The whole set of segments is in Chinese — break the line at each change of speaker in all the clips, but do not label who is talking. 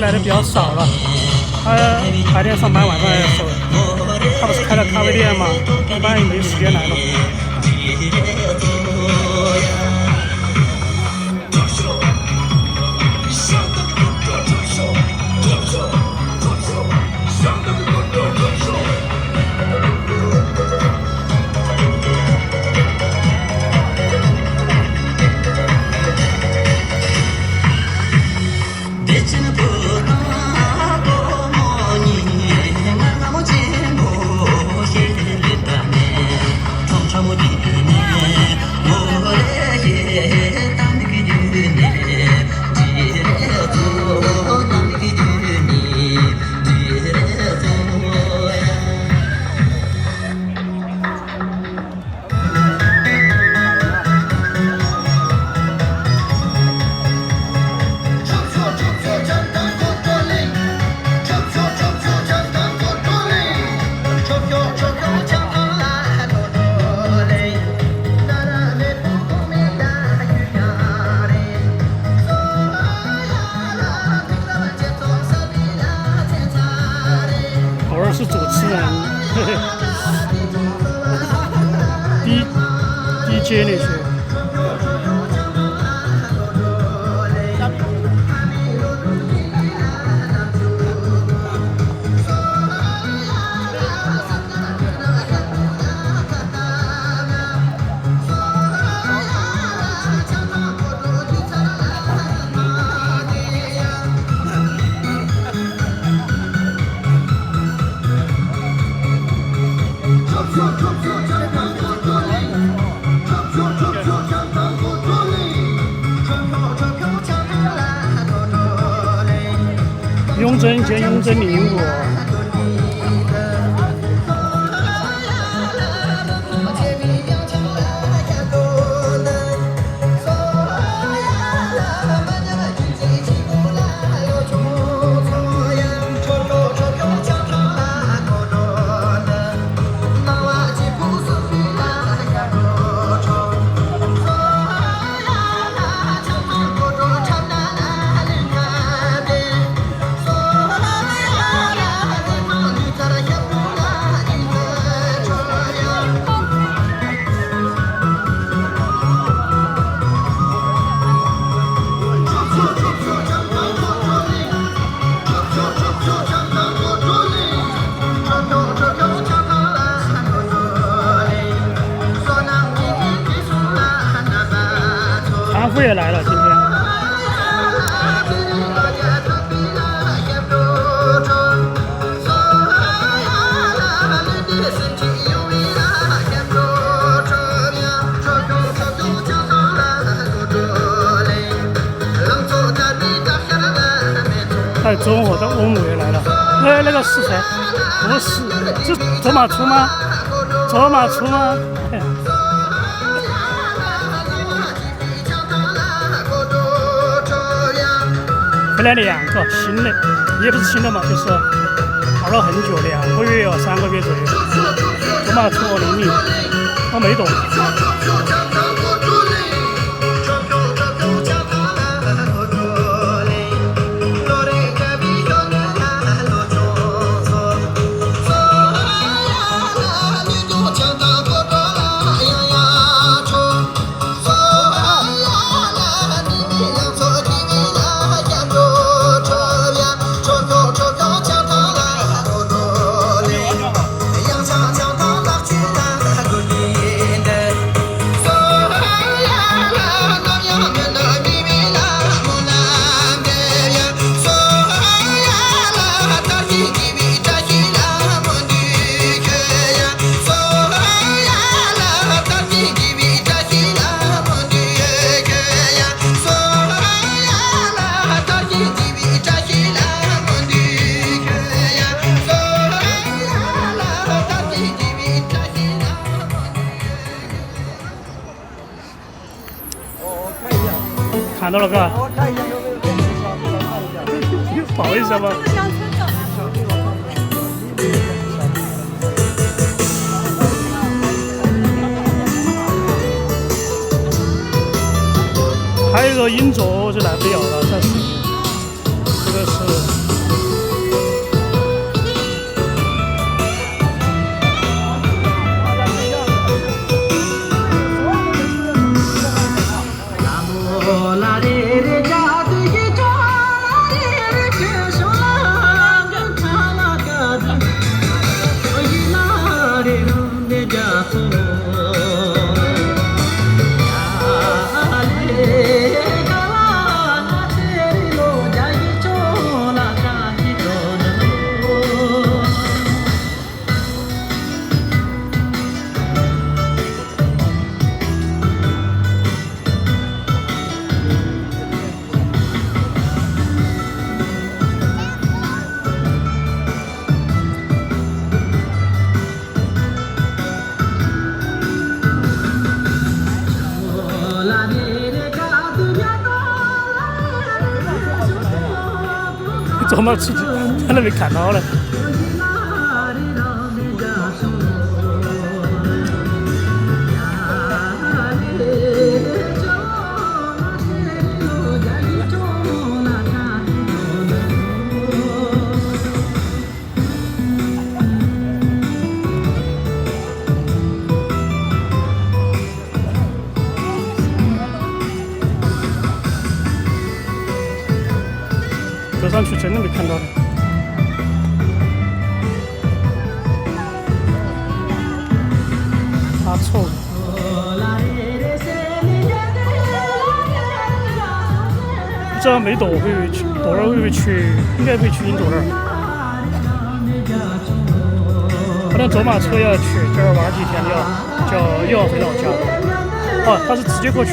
来的比较少了。他白天上班，晚上也走。他不是开了咖啡店嘛，一般也没时间来了。我是主持人，DJ 那些。雍正见雍正领我。韩服也来了，今天。还有中国的欧姆也来了。哎，那个是谁？不是，这走马出吗？走马出吗？哎回来2个新的，也不是新的嘛，就是玩了很久，2个月3个月左右。走马出我灵敏，我没懂。看到了嘎？不好意思吧。还有一个音轴就来不了了，暂时。这个个是。走嘛出去，在那边看到了。走上去真的没看到的。打错了。不知道没多会去，多少会去，应该会去印度那儿。可能坐马车要去，这儿玩几天又要回老家。哦，他是直接过去。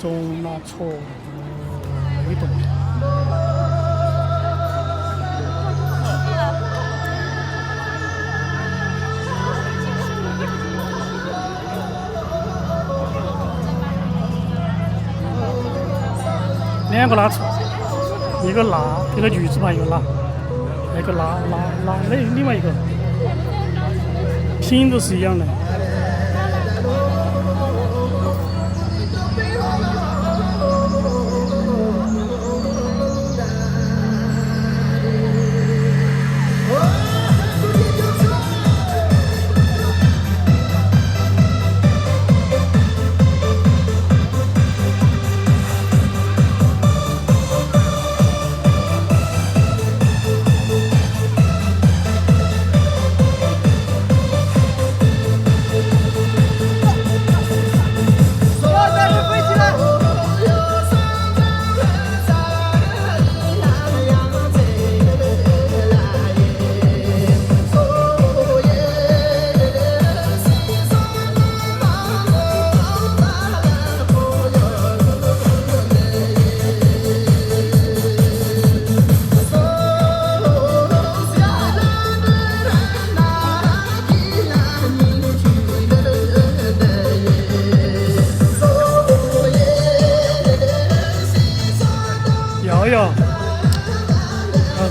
中那错没懂。两个拉错，一个拉，一个女字旁一个拉，那个拉，那另外一个拼音都是一样的。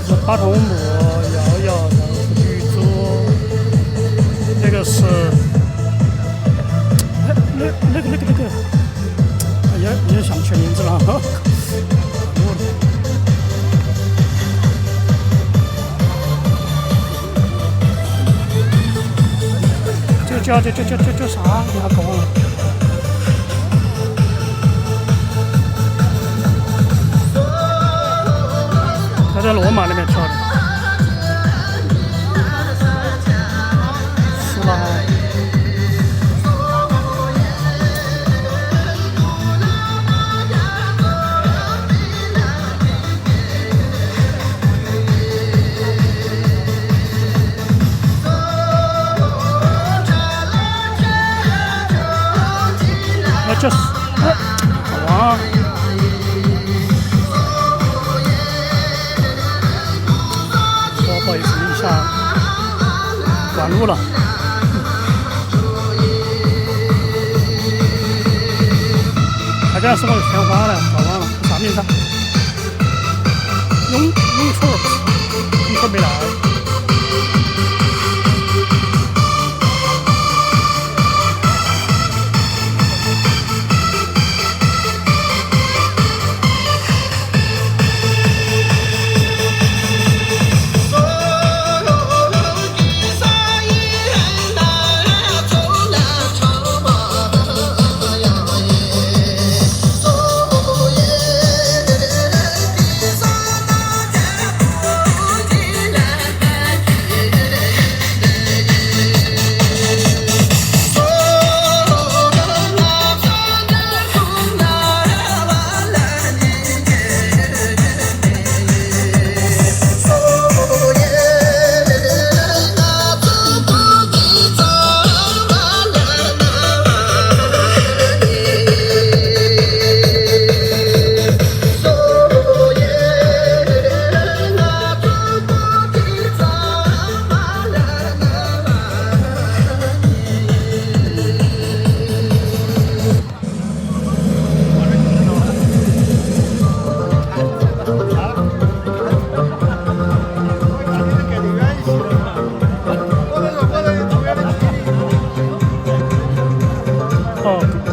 是巴童木瑶瑶，然后是女主，那个是那个，也想不起名字了。叫啥？你还搞忘了？他在罗马那边跳的，苏拉。那就是，好啊。不好意思，一下短路了。大家前是我的天花了，搞忘了，上面上。永春没来。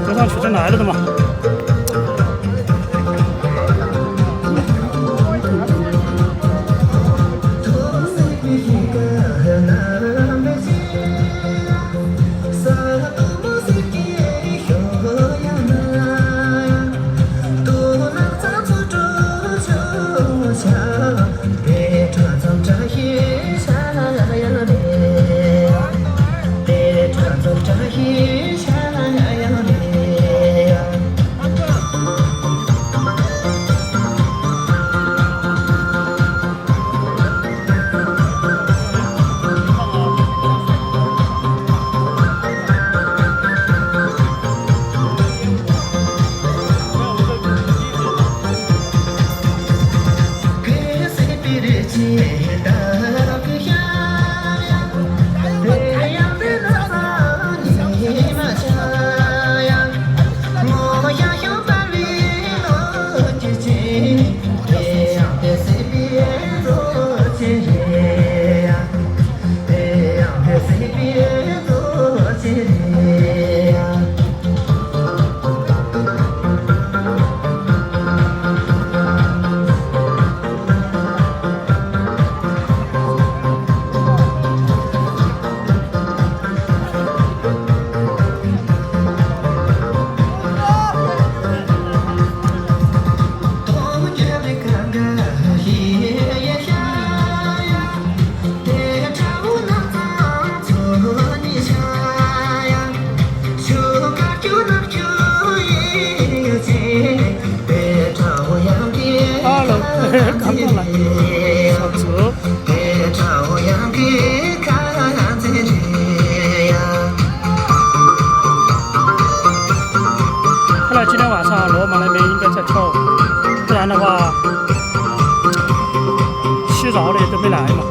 走上去就来了的嘛。看过来，好吃。看来今天晚上罗马那边应该在跳，不然的话，洗澡的都没来嘛。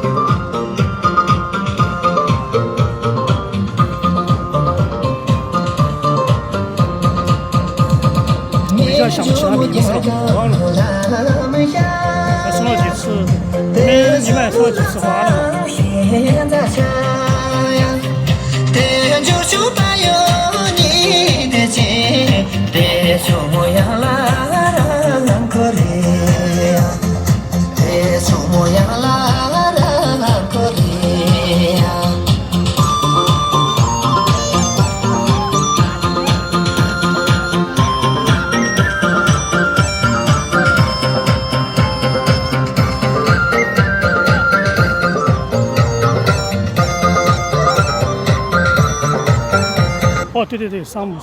我一下想不起他名字了，忘了。送了几次，你们送了几次花了吗？哦，对对对，桑姆，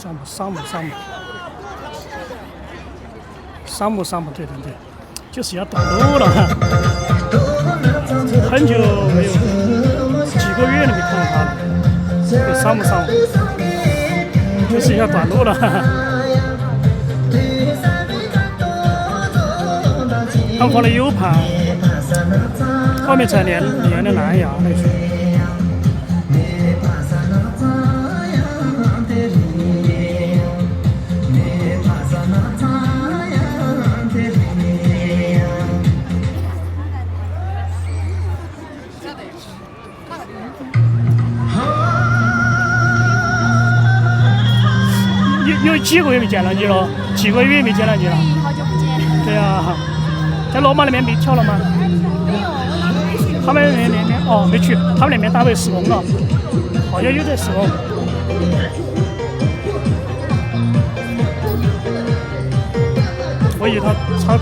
对对对，就是要断路了哈，很久没有，几个月都没看到他了，对，桑姆，就是要断路了，哈哈。他放了 U 盘，后面才连的蓝牙那些。有几个月没见到你了，几个月没见到你了。
好久不见。
对啊，在罗马那边没跳了吗？
没有，我
他们那边哦没去，他们那边打为施工了，好像有在施工。我以为他。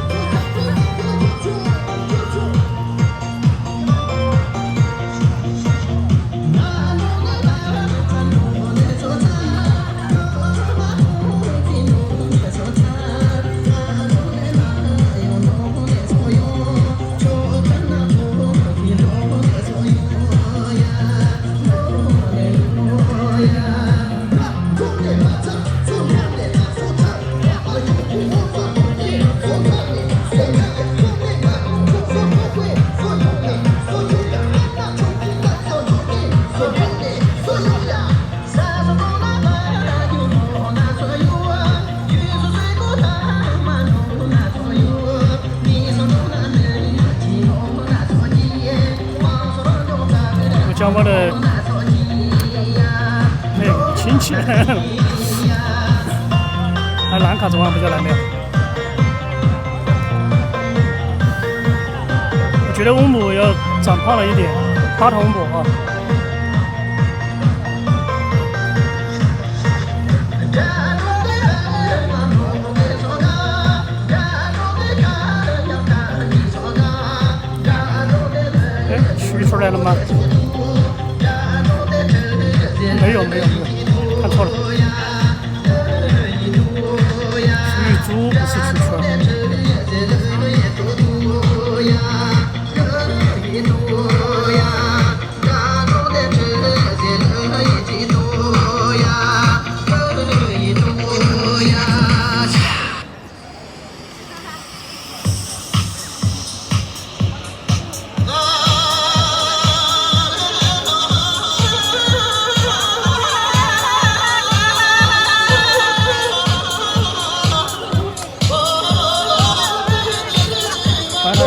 讲我的亲戚，还兰卡昨晚不就来没有？我觉得翁母要长胖了一点，8头翁母啊。哎，虚出来了吗？没有，看错了，许猪不是许圈。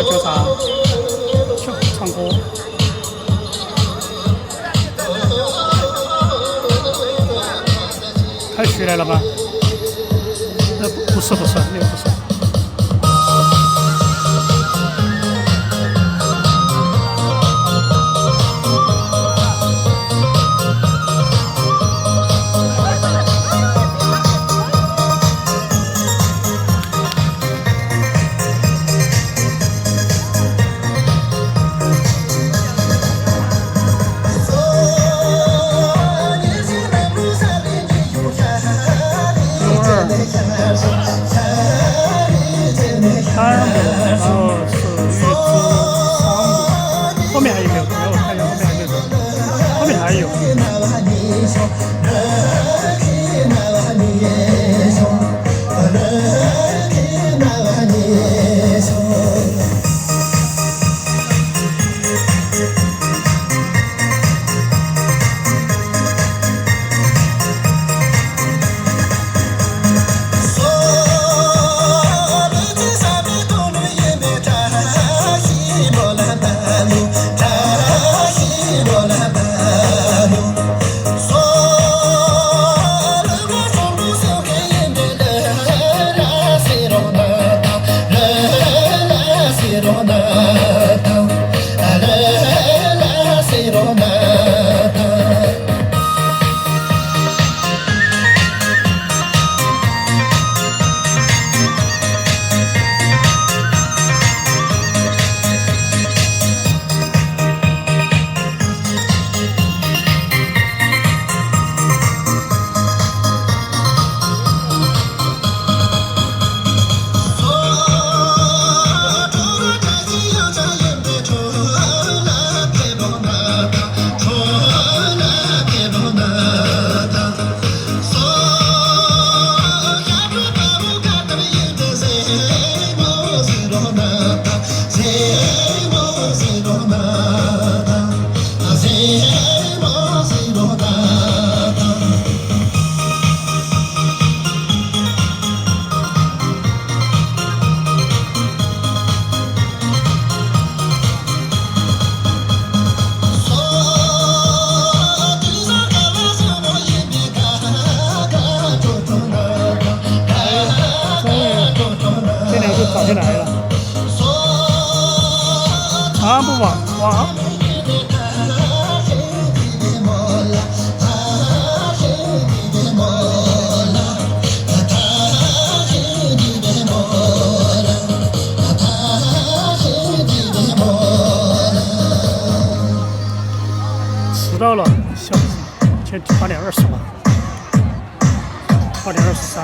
就唱歌，开学来了吧？不是，那个不是。来了，长安不枉哇！迟到了，笑死！先8:20吧，8:23。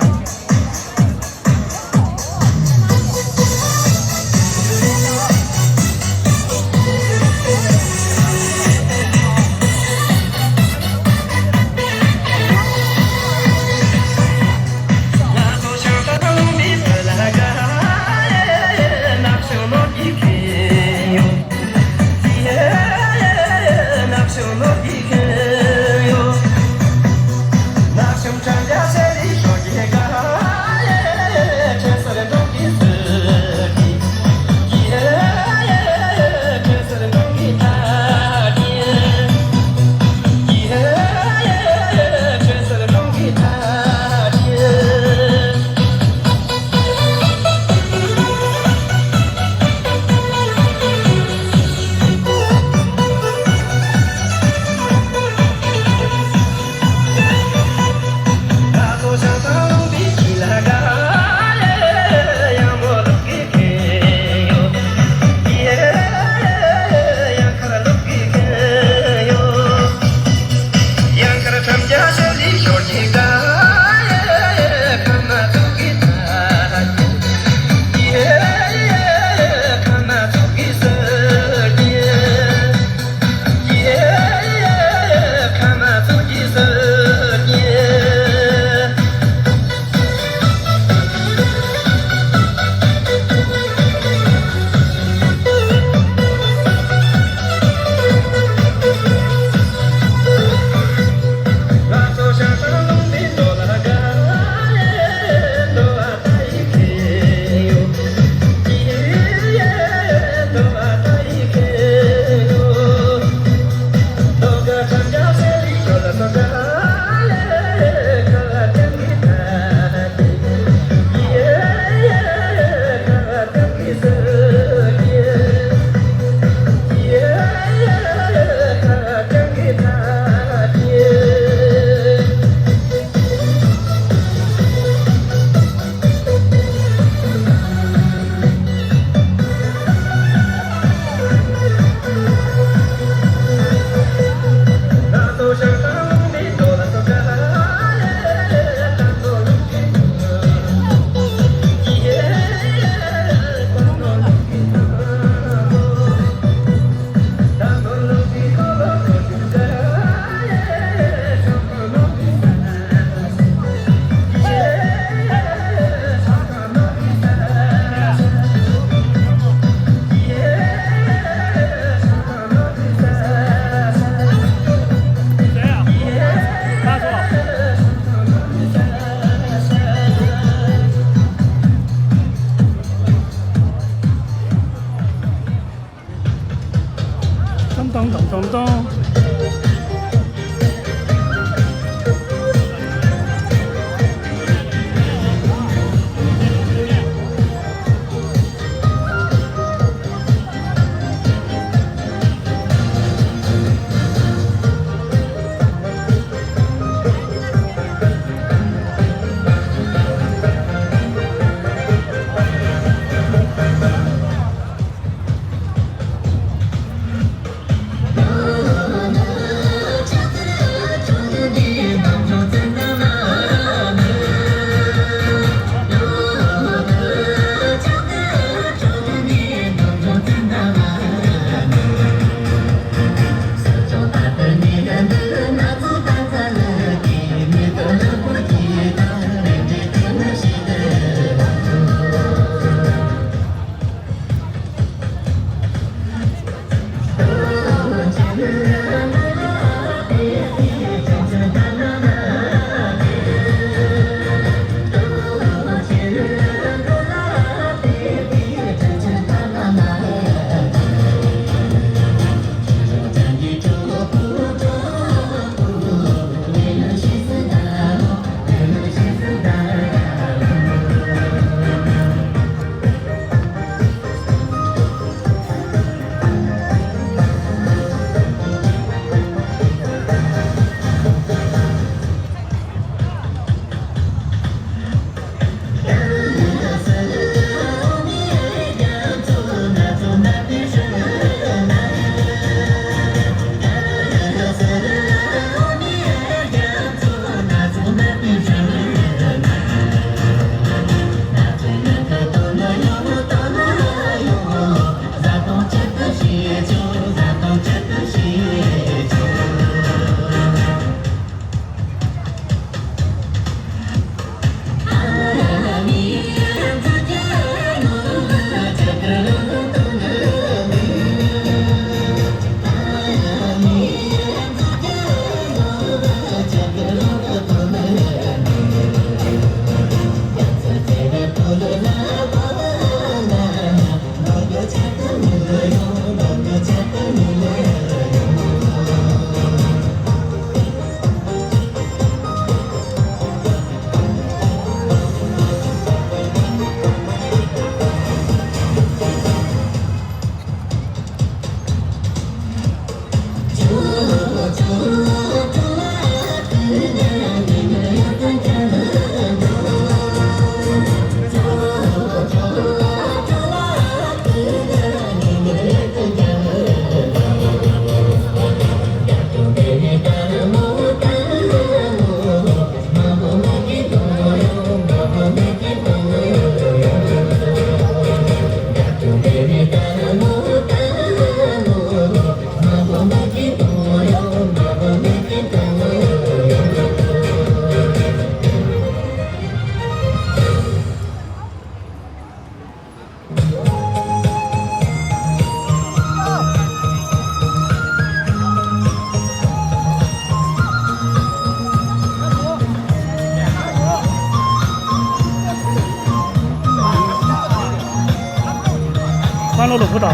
乐的舞蹈，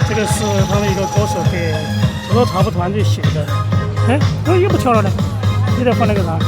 这个是他们一个歌手给这个茶舞团队写的。哎，又不跳了呢，你得放那个啥。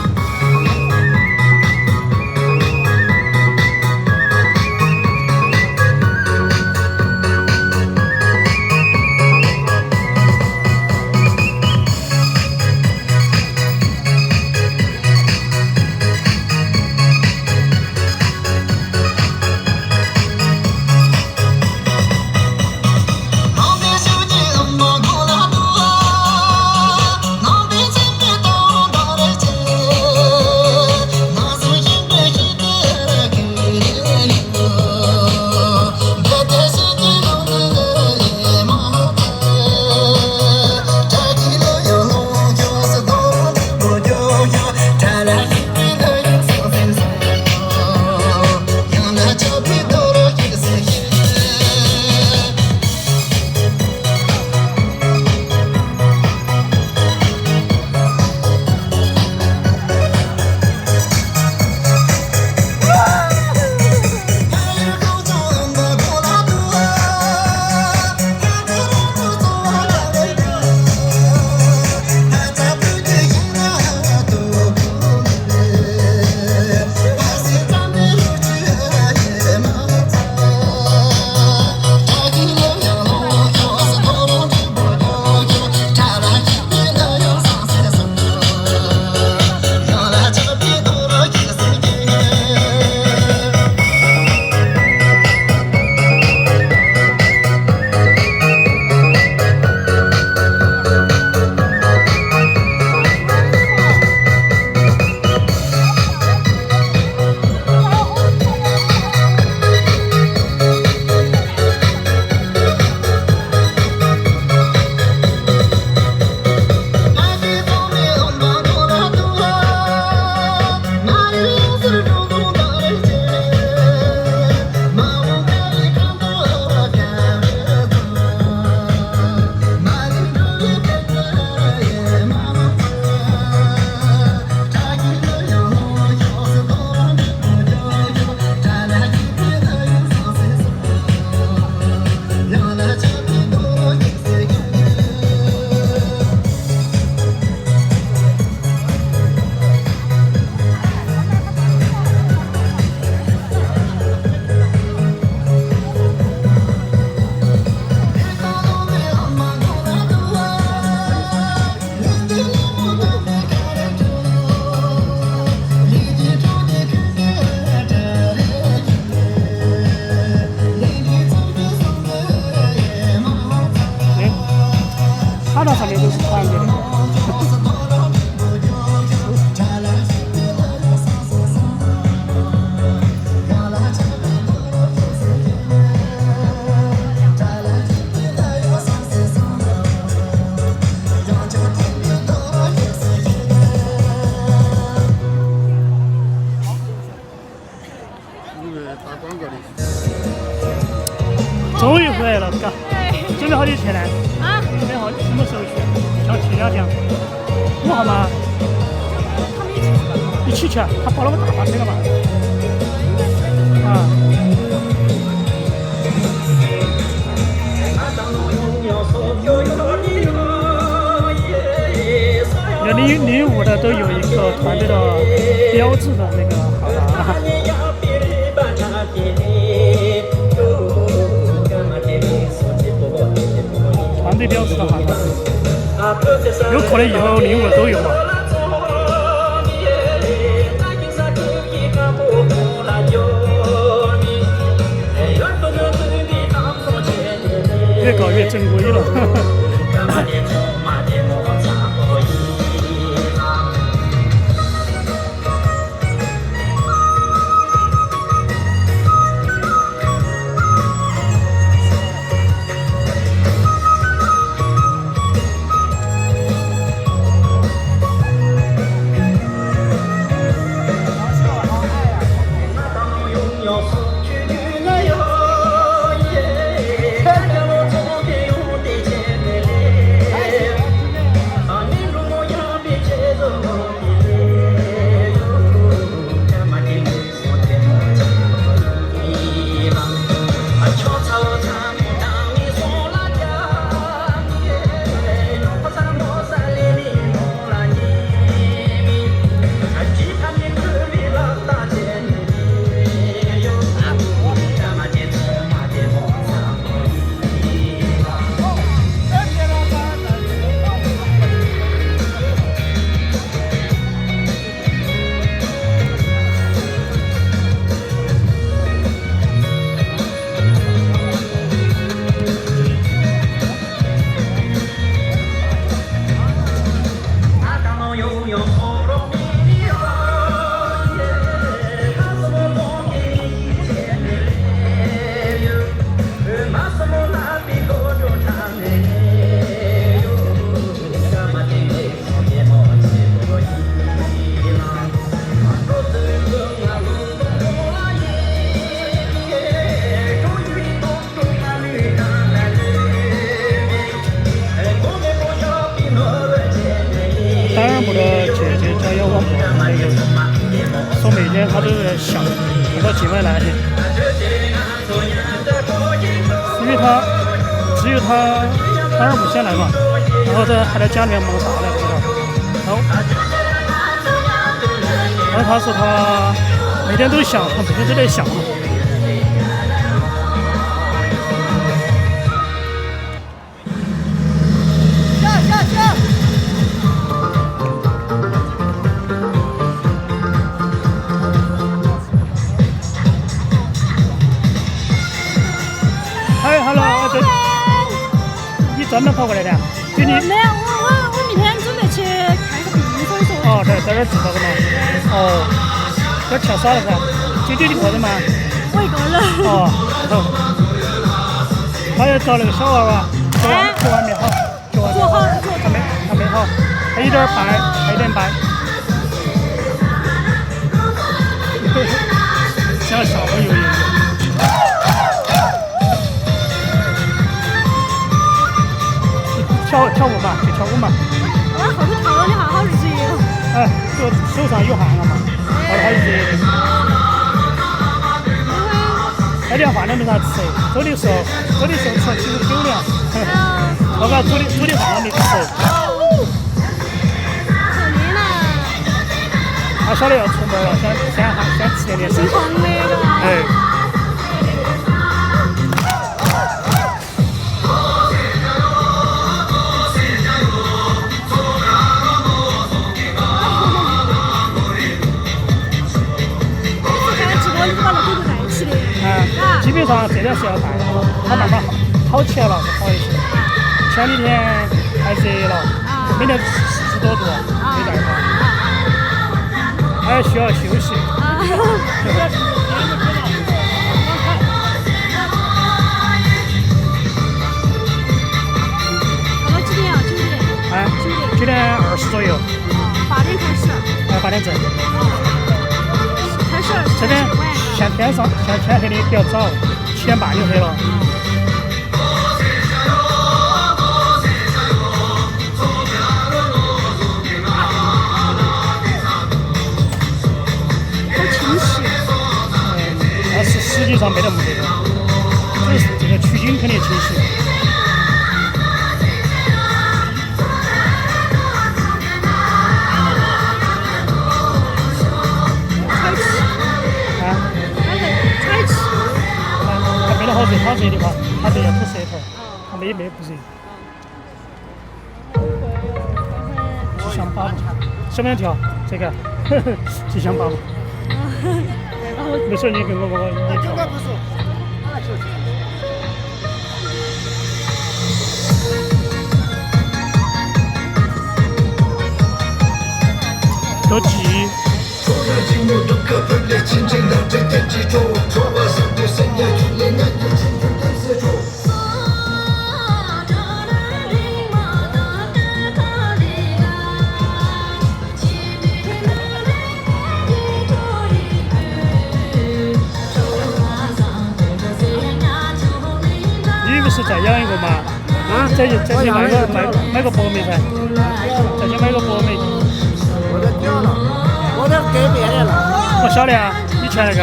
那上面都是团结的。终于回来了，嘎！准备好久去呢？
啊？
准备好什么时候去？要去2天。5号吗？
他们一起去吧。
一起去，他包了个大巴车了嘛？啊。礼物的都有一个团队的标志的那个好吧？团队标志的好吧？有可能以后礼物都有嘛？越搞越正规了。天他都是想引到境外来，因为他只有他二母先来嘛，然后他还在家里面忙啥呢不知道，然后他说他每天都想，他每天都在想。嗨 ，hello， 对，你专门跑过来的？就你？
没有，我明天准备去看个病，所以说。
哦，在这儿治这个嘛？哦，这跳耍了噻？就你一个人吗？
我一个人。
哦，他要找那个小娃娃，做完没好？做好，还没好，还有点半，还有点半。像小朋友一样。跳舞嘛，就跳舞嘛。
我后头跳了2下，好热哦。
哎，手上有汗了嘛，好热的。那点饭都没啥吃，走的时候吃了其实狗粮，我把煮的饭都没吃。
可怜了。
他晓得要出门了，先吃点东西。哎。基本上这段是要带的，它慢慢好起来了就好一些。前几天太热了，每天40多度，没带它，还需要休息。
到几点啊？9点。
9点20左右。
8点开始。
8点整。
开始。
这边现天黑的比较早，7点半就黑了。
好清晰。
但是实际上没得那么多，只是这个取景肯定清晰。好热，他热的话，他就要吐舌头，他没不热。吉祥八步，想不想跳这个？吉祥八步。没事，你跟我你跳。多急。你不是再养一个吗？再去买个博美噻，再去买个博美。
我都掉了，我都改变的了。
我晓得啊，以前那个。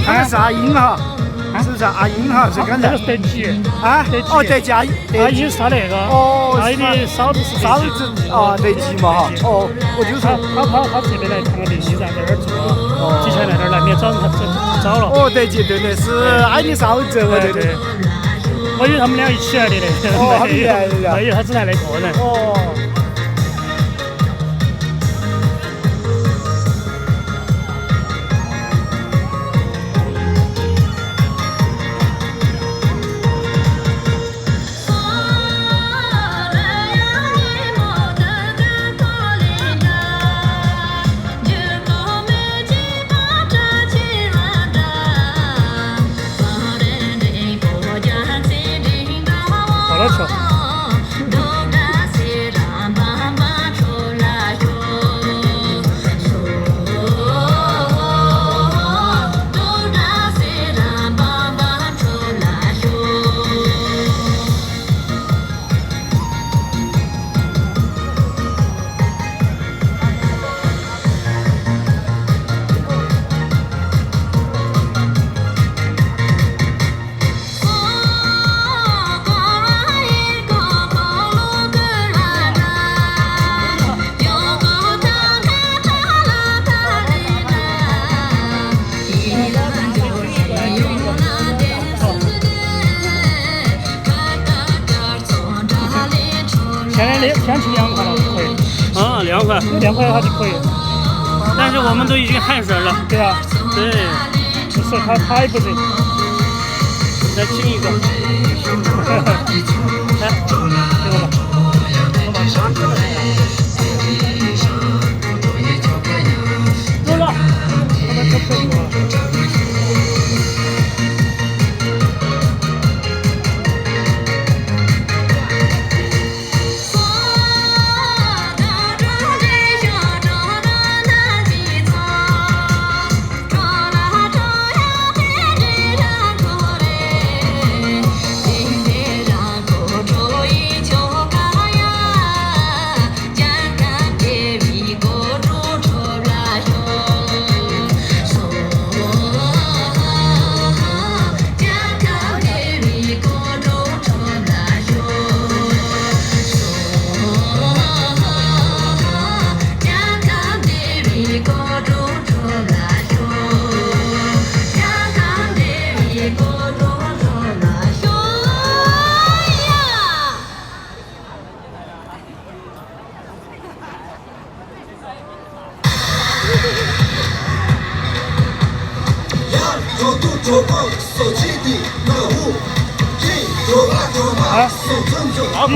那是阿英哈，是不是阿英哈？是刚才。
这个是德基
啊？哦，德基阿英
是他那个。
哦。
他的嫂子是
嫂子啊，德基嘛哈。哦，我就说
他这边来看个德基噻，在那儿住。之前在那儿来没找他找了。
哦，德基对对是阿英嫂子，我对对。
我以为他们俩一起来的嘞。
哦，他们来的。
没有，他只来了一个人。
哦。
现在天气凉快了就可以，
啊，凉快。
有凉快的话就可以。
但是我们都已经汗湿了。
对啊，
对，
不是他也不热。
来亲一个。来，
这个吧。
多了。
我们可可以了。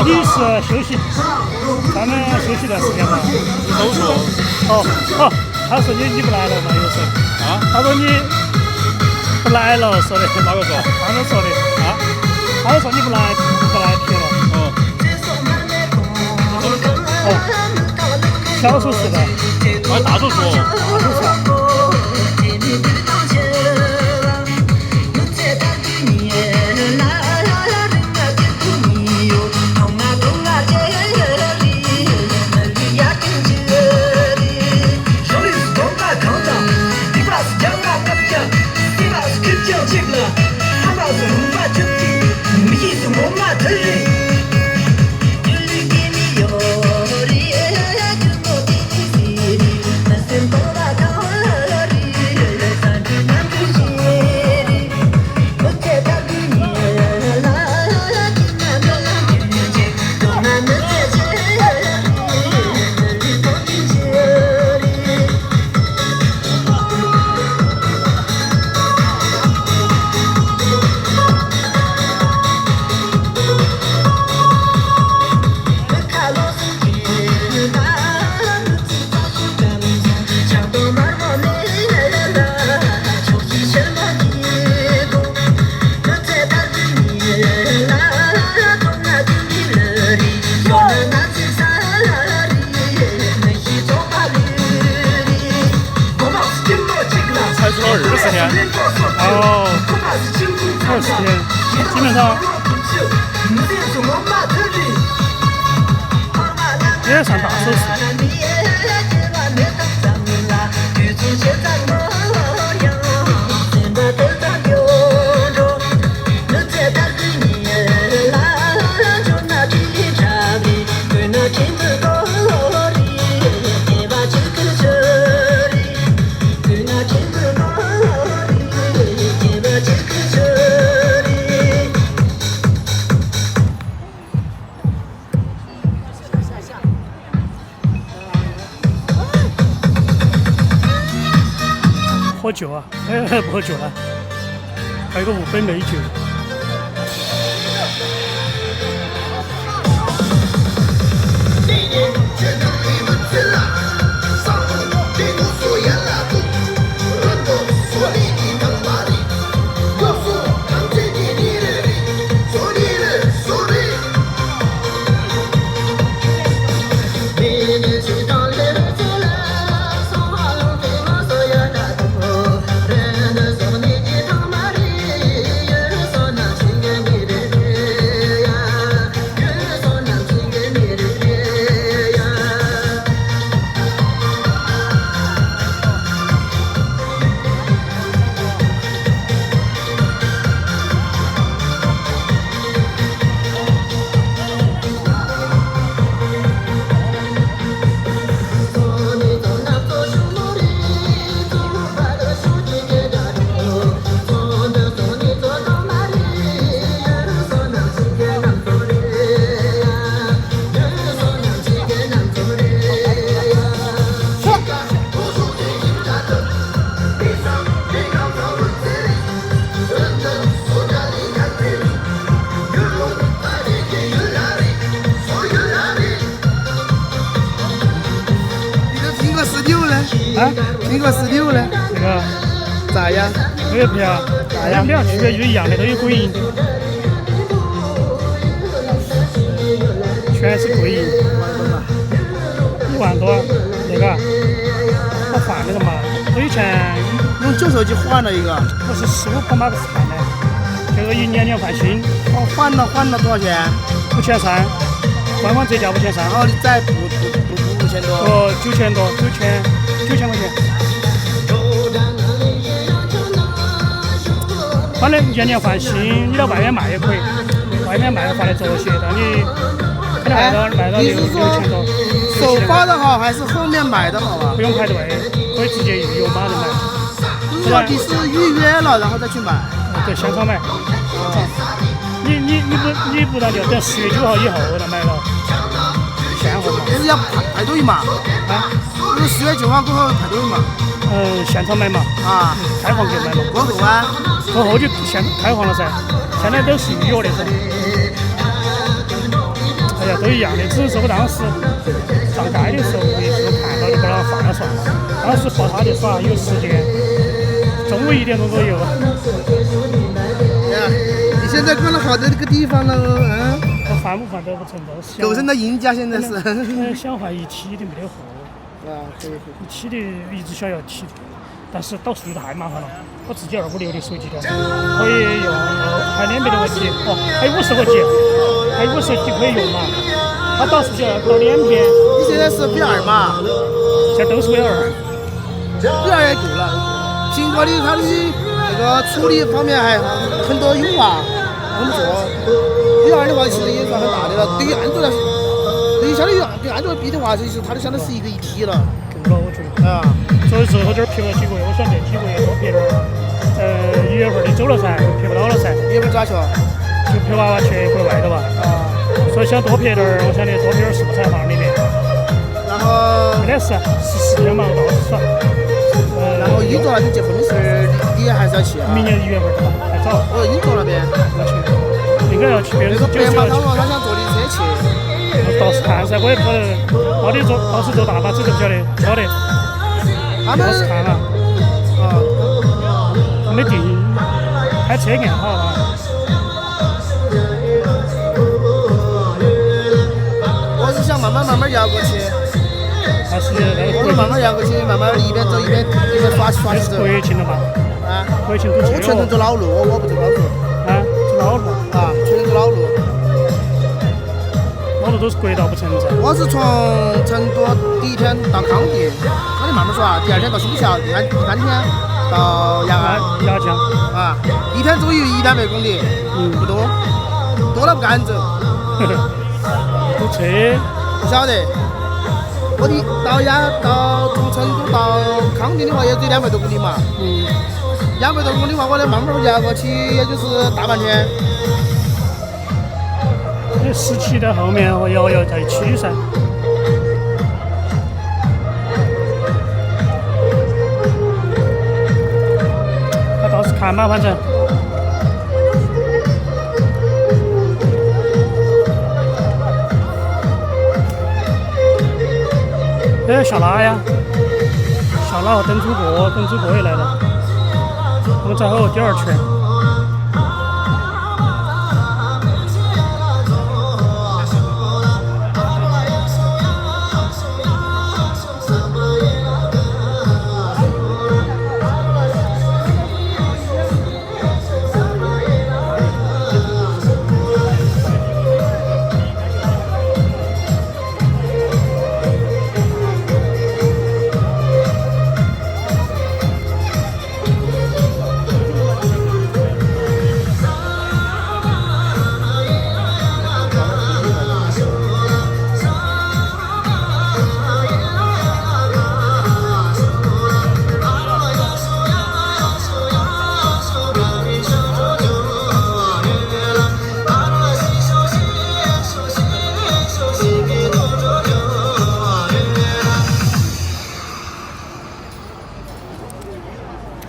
你是休息，咱们休息段时间嘛。
收拾。
哦，他说你不来了嘛，有时候。
啊？
他说你不来了，说的。
哪个说？
他们说的。
啊？
他说你不来皮了。
哦。
哦。小数是的。
啊，大数说。
大数是。哦，20天，基本上也算大手术。喝酒啊？不喝酒了，还有个5杯美酒。啊，
苹果16呢？
这个
咋样？
这个票，两票区别就是一样的，都有鬼影，全是鬼影，1万多，那个我换的了嘛，我以前
用旧手机换了一个，
不是15%嘛，不是换的，这个一年2换新，
我换了多少钱？
5300，官方折价5300，
然后你再补5000多。
哦，9000多，9000块钱。反正年换新，你到外面卖也可以，外面卖的话的着些，但你可能卖到6000多。
首发的好还是后面买的好啊？
不用排队，可以直接有码的买。
就是说你是预约了然后再去买。
对，现场买。你不然就等10月9号以后再买了，现货嘛。
就是要排队嘛。
啊？
就是10月9号过后排队嘛。
现场买嘛。
啊。
开放就买嘛。
过后啊？
过后就现开放了噻，现在都是预约那种。哎呀，都一样的，只是我当时上街的时候没事看到就把它放了算了。当时和他就耍，有时间，中午1点钟左右。
你现在看了好的这个地方了，
我换不换都不成，都是。
狗生的赢家现在是。
想换1体的没得货。
啊，可以。
1体的一直想要体的，但是导数太麻烦了。我自己256的手机的，可以用，还200多个 G， 还有50个 G， 还有50 G 可以用嘛。它导数就要到2天。
你现在是 V2嘛？
现在都是 V2。
V2也够了。苹果的它的那个处理方面还很多优化，很不错。V2的话其实也算很大的了，对于安卓来说，对于相当于跟安卓比的话，其实它就相当是一个1体了。
够了，我觉得。啊。所以说我这儿撇了几个月，我想这几个月多撇点儿。1月份的走了噻，撇不到了噻。
1月份咋去？
就陪娃娃去国外头吧。啊。所以想多撇点儿，我想的多撇点儿素材放里面。
然后。
没得事，14天嘛，我到处耍。
然后英国那边结婚的事儿，你还是要去啊？
明年1月份的吧，还早。
英国那边
要去，应该要去。
那个白马汤他想坐的车去。
到时看噻，我也不晓得，到时坐大巴走都不晓得，不晓得。
他们
是看了，没定，开车更好啊。
我是想慢慢摇过去。
还是那
个。慢慢摇过去，慢慢一边走一边耍走。
那是国庆了嘛？
啊。
国庆堵车。
我全程走老路，我不走高速。
啊，走老路。
啊，全程走老路。
老路都是国道不成噻。
我是从成都第1天到康定，那你慢慢耍，第2天到新桥，第3天到雅安。
雅江。
啊，一天左右100-200公里，不多，多了不敢走。
堵车。
不晓得。我从成都到康定的话，也只有200多公里嘛。200多公里的话，我得慢慢摇过去，也就是大半天。
那17在后面，我摇在起噻。那到时看嘛，反正。下拉呀，下拉和等主播也来了，我们在后第2圈。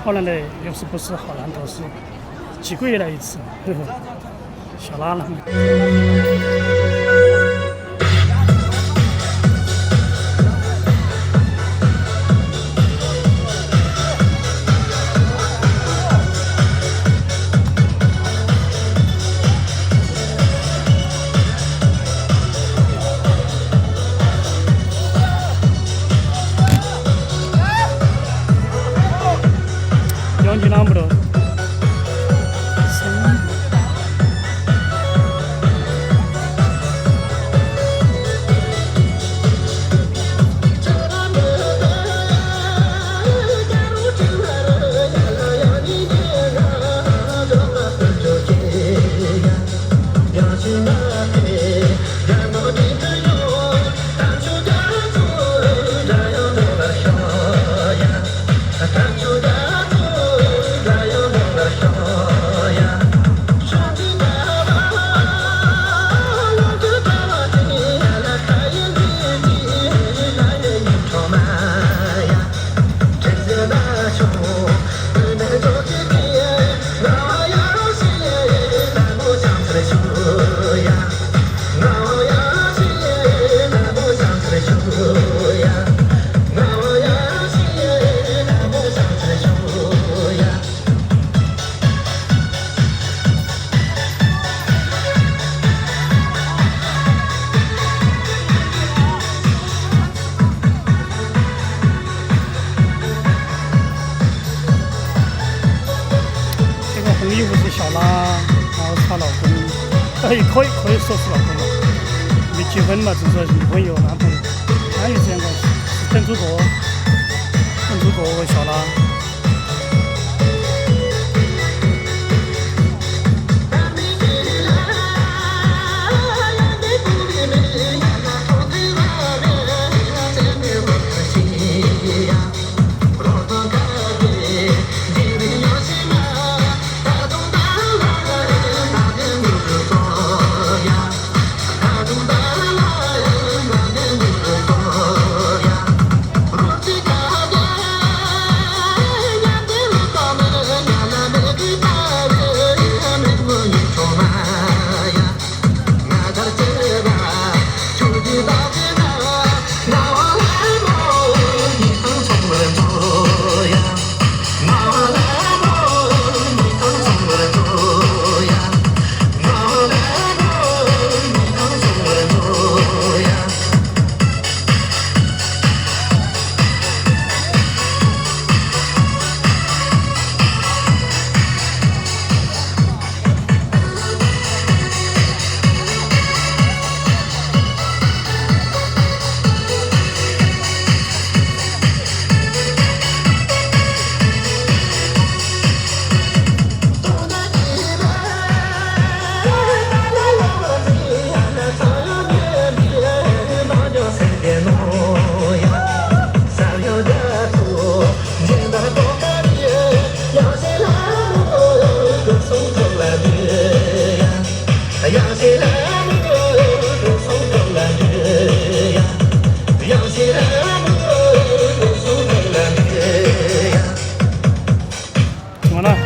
好难的，要是不是好难都是几个月来一次，下拉了。可以说是老公嘛，没结婚嘛，只是女朋友、男朋友，男女之间关系。邓祖国和小拉。怎么了？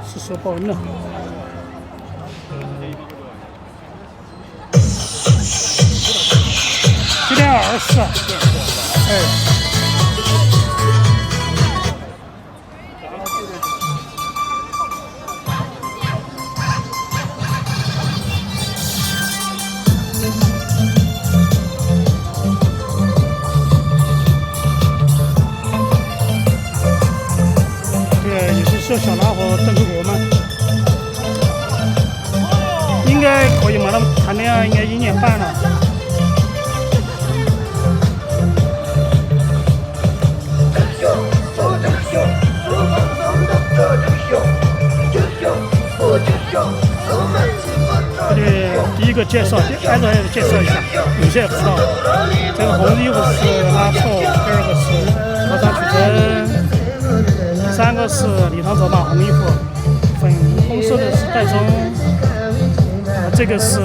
是说报恩了。9:24，哎。这小拉和邓祖国嘛，应该可以嘛？他们谈恋爱应该1年半了。第一个介绍，挨着介绍一下，有些也不知道。这个红衣服是拉错，第二个是合唱曲针。第3个是礼堂走马红衣服，粉红色的是戴宗，这个是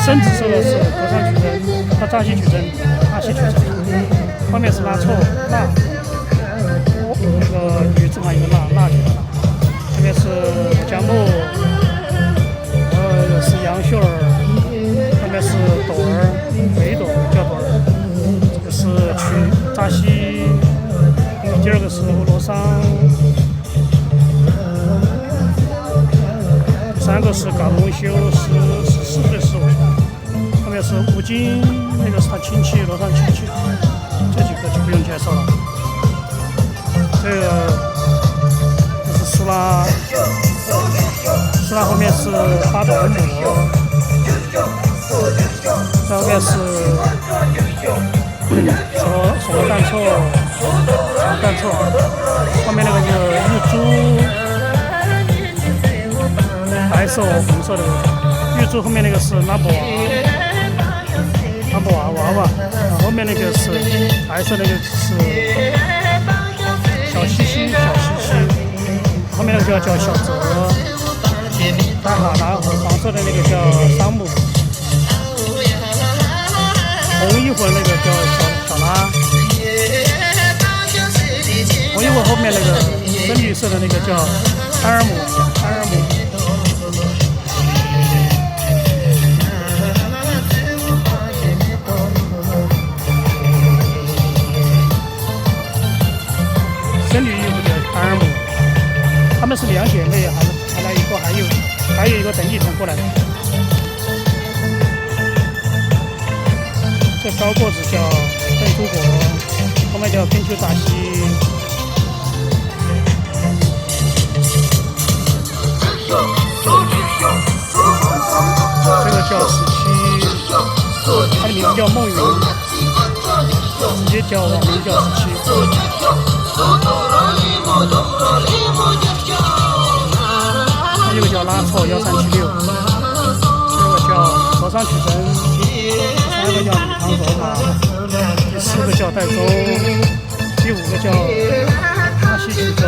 深紫色的是合唱曲针，和扎西曲针，后面是拉错蜡，那个女字旁一个蜡曲的蜡，这边是姜木，是杨秀儿，后面是朵儿，梅朵叫朵儿，这个是曲扎西。第2个是罗桑，第3个是嘎隆修，14岁15岁，后面是吴京，那个是他亲戚，罗桑亲戚，这几个就不用介绍了。这是斯拉后面是巴德尔姆，这后面是什么弹错。干错，后面那个是日珠，白色和红色的日珠，后面那个是拉布娃娃，后面那个是白色那个是小西西，后面那个叫小泽，大马达和黄色的那个叫桑姆，红衣服那个叫小拉。红衣服后面那个深绿色的那个叫安尔姆。深绿衣服的安尔姆，她们是2姐妹，还来一个，还有一个等一同过来的。烧果子叫本土果，后面叫根球大溪。这个叫17，它的名字叫梦云，直接叫网名叫17。这个叫拉草1376，这个叫河上取真，第3个叫米汤走塔，第4个叫岱州，第5个叫阿西取真，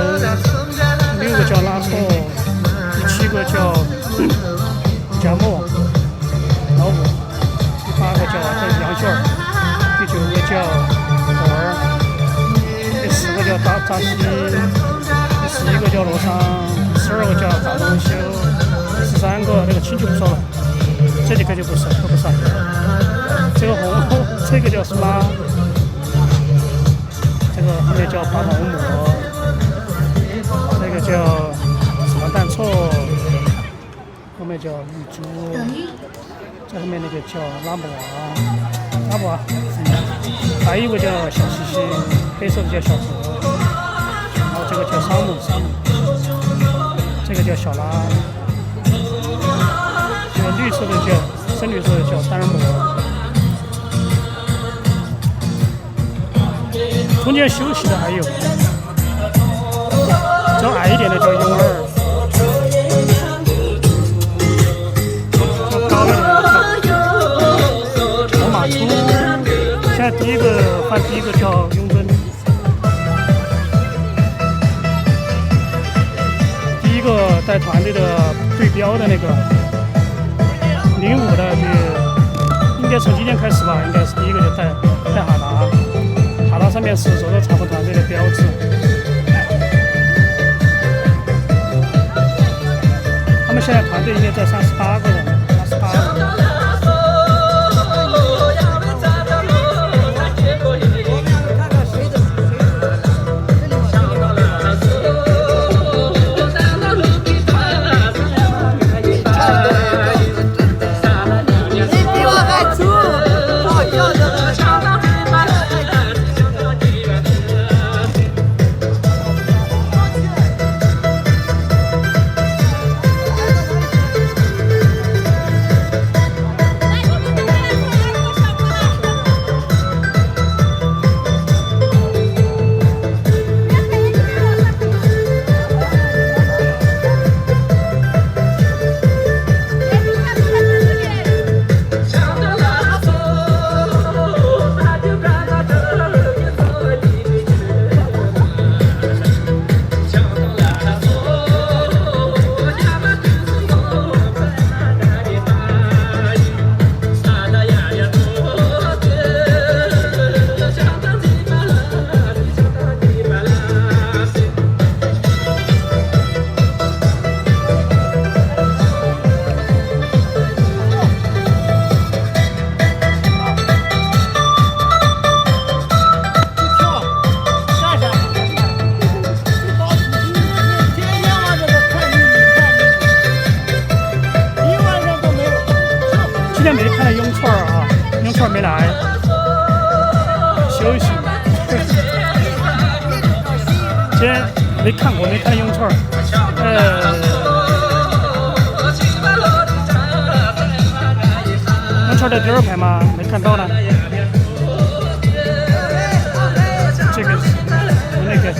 第6个叫拉草，第7个叫佳木老五，第8个叫杨秀儿，第9个叫偶儿，第10个叫扎西，第11个叫罗桑，第12个叫大东修，第13个这个亲就不说了，这几个就不说都不算。这个红，这个叫什么？这个后面叫八宝母，这个叫什么蛋错？后面叫玉珠，在后面那个叫拉布瓦，还有一个叫小西西，黑色的叫小泽，然后这个叫桑姆，这个叫小拉，这个绿色的叫深绿色的叫丹摩，中间休息的还有，较矮一点的叫庸儿。现在第一个叫雍真，第一个带团队的对标的那个05的，应该从今天开始吧，应该是第一个就带哈达上面是所有茶壶团队的标志。他们现在团队应该在38个人，38个人。没来休息，今天没看雍串雍串在第2排吗？没看到呢。这个是那个，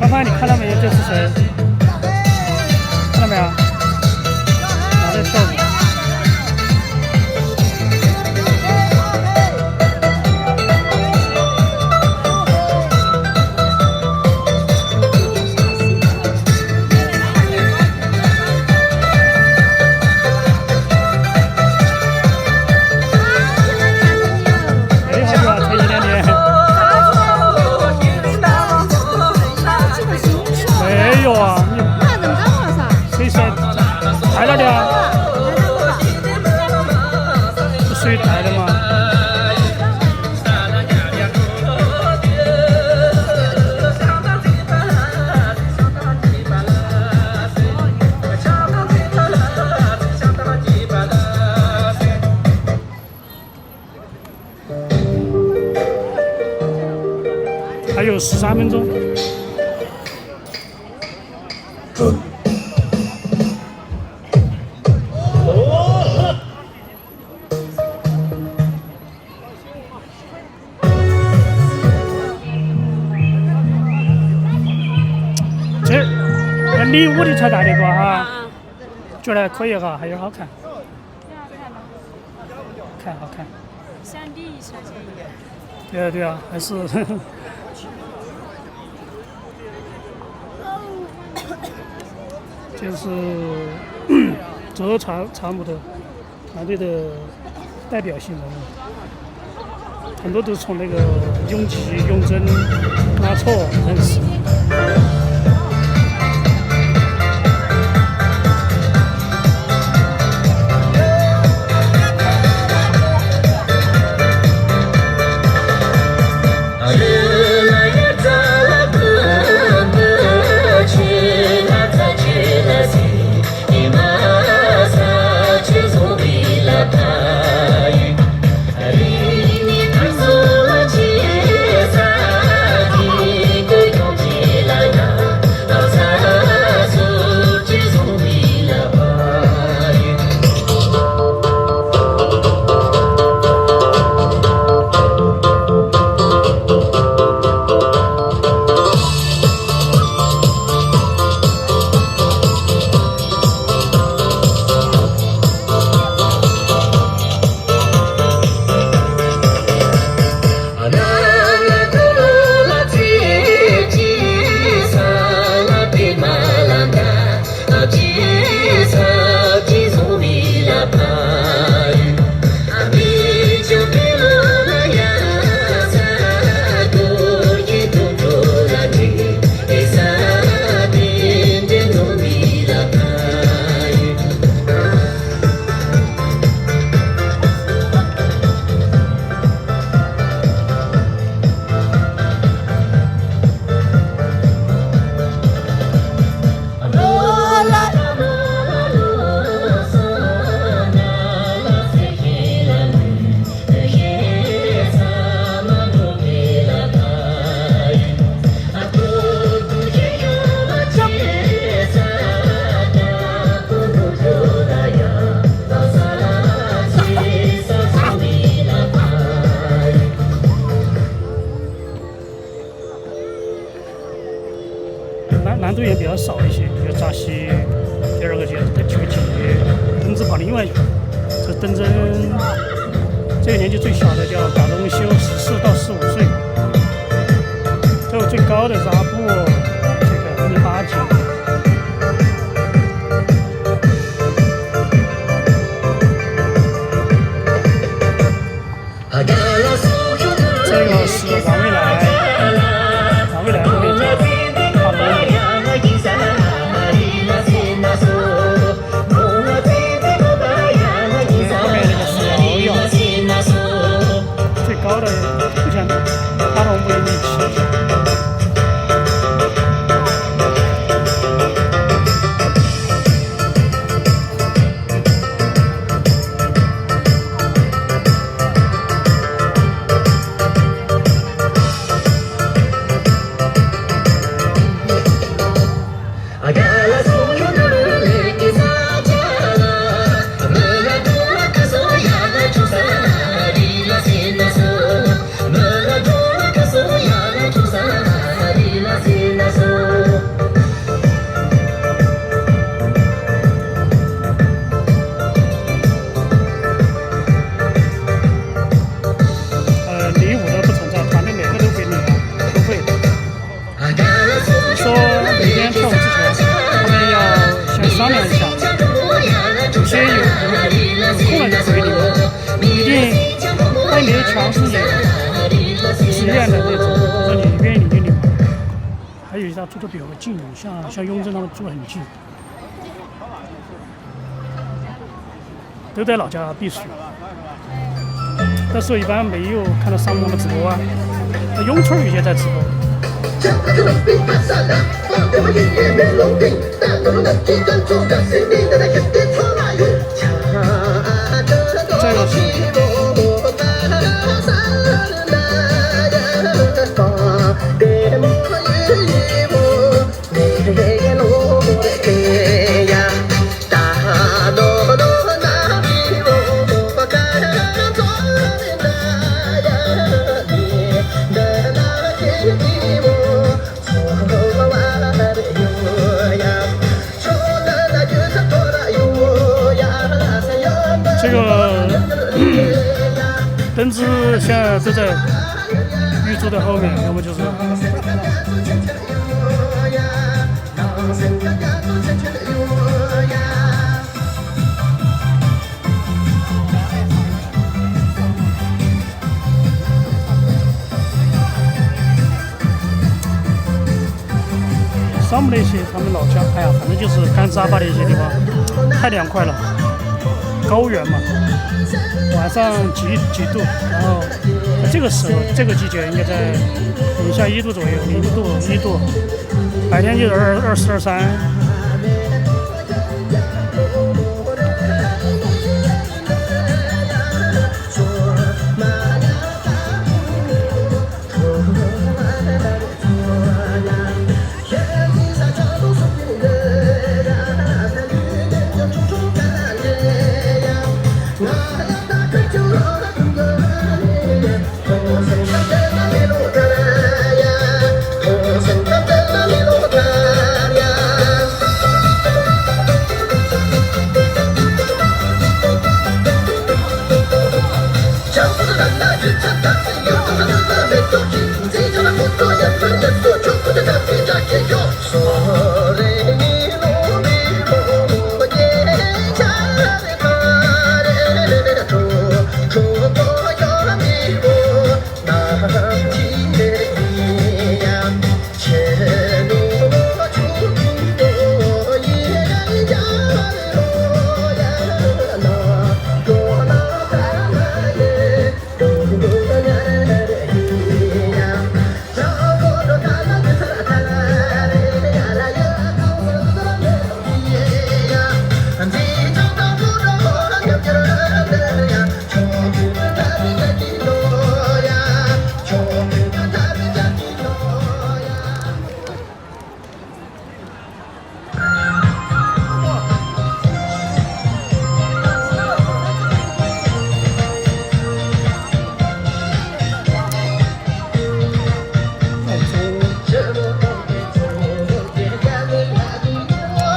芳芳，你看到没有？这是谁？看到没有？拿着跳舞。最台的吗？就13分钟。这礼物的才大的瓜哈，觉得可以哈，还有点好看，看好看。
想理一下这个。
对啊对啊，还是就是这差不多团队的代表性人物，很多都是从那个永吉、永贞、马错认识。男队员比较少一些，有扎西，第二个就是在球技，邓子跑另外一个，这邓真这个年纪最小的叫大龙修，14到15岁，这个最高的是阿布，这个1.8斤。这个是王未来，王未来的那叫大龙。高的不像大龙不1.7米。强势的自愿的那种，说你愿意你就领。还有一些他住的比较近，像雍正他们住得很近，都在老家避暑。但是我一般没有看到商梦的直播啊，雍春有些在直播。这个是。这个灯子现在都在玉柱的后面，要么就是上面那些他们老家，哎呀，反正就是干糌粑那些地方太凉快了，高原嘛，晚上几度，然后这个时候这个季节应该在零下1度左右，0度1度，白天就是24、23。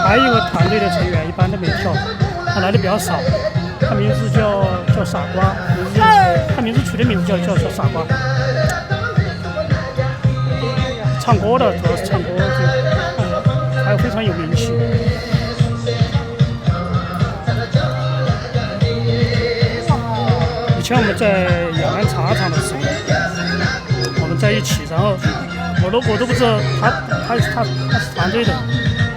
还有一个团队的成员一般都没跳，他来的比较少。他名字叫傻瓜，他名字取的名字叫傻瓜。唱歌的主要是唱歌，还有非常有名气。以前我们在雅安茶厂的时候，我们在一起，然后我都不知道他是团队的。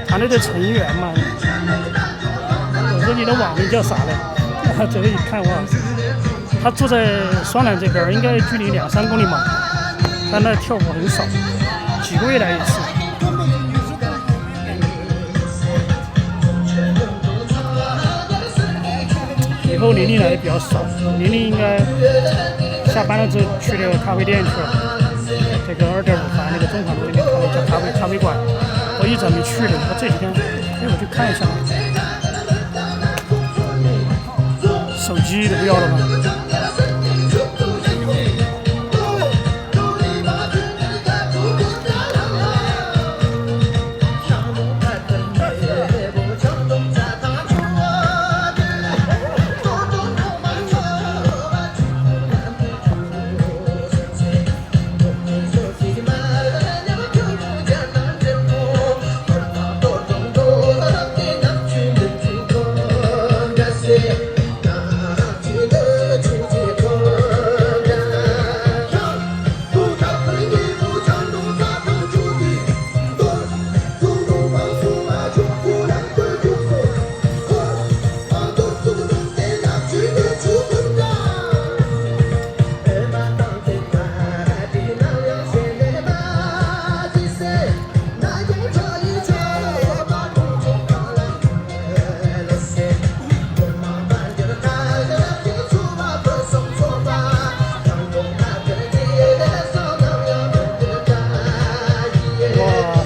团队的成员嘛，我说你的网名叫啥嘞？这个一看哇，他住在双南这边，应该距离2、3公里嘛。他那跳舞很少，几个月来一次。以后玲玲来的比较少，玲玲应该下班了之后去那个咖啡店去了。这个2.5环那个中环路那边开了一家咖啡馆。我一直没去的，我这几天，我去看一下。手机都不要了吗？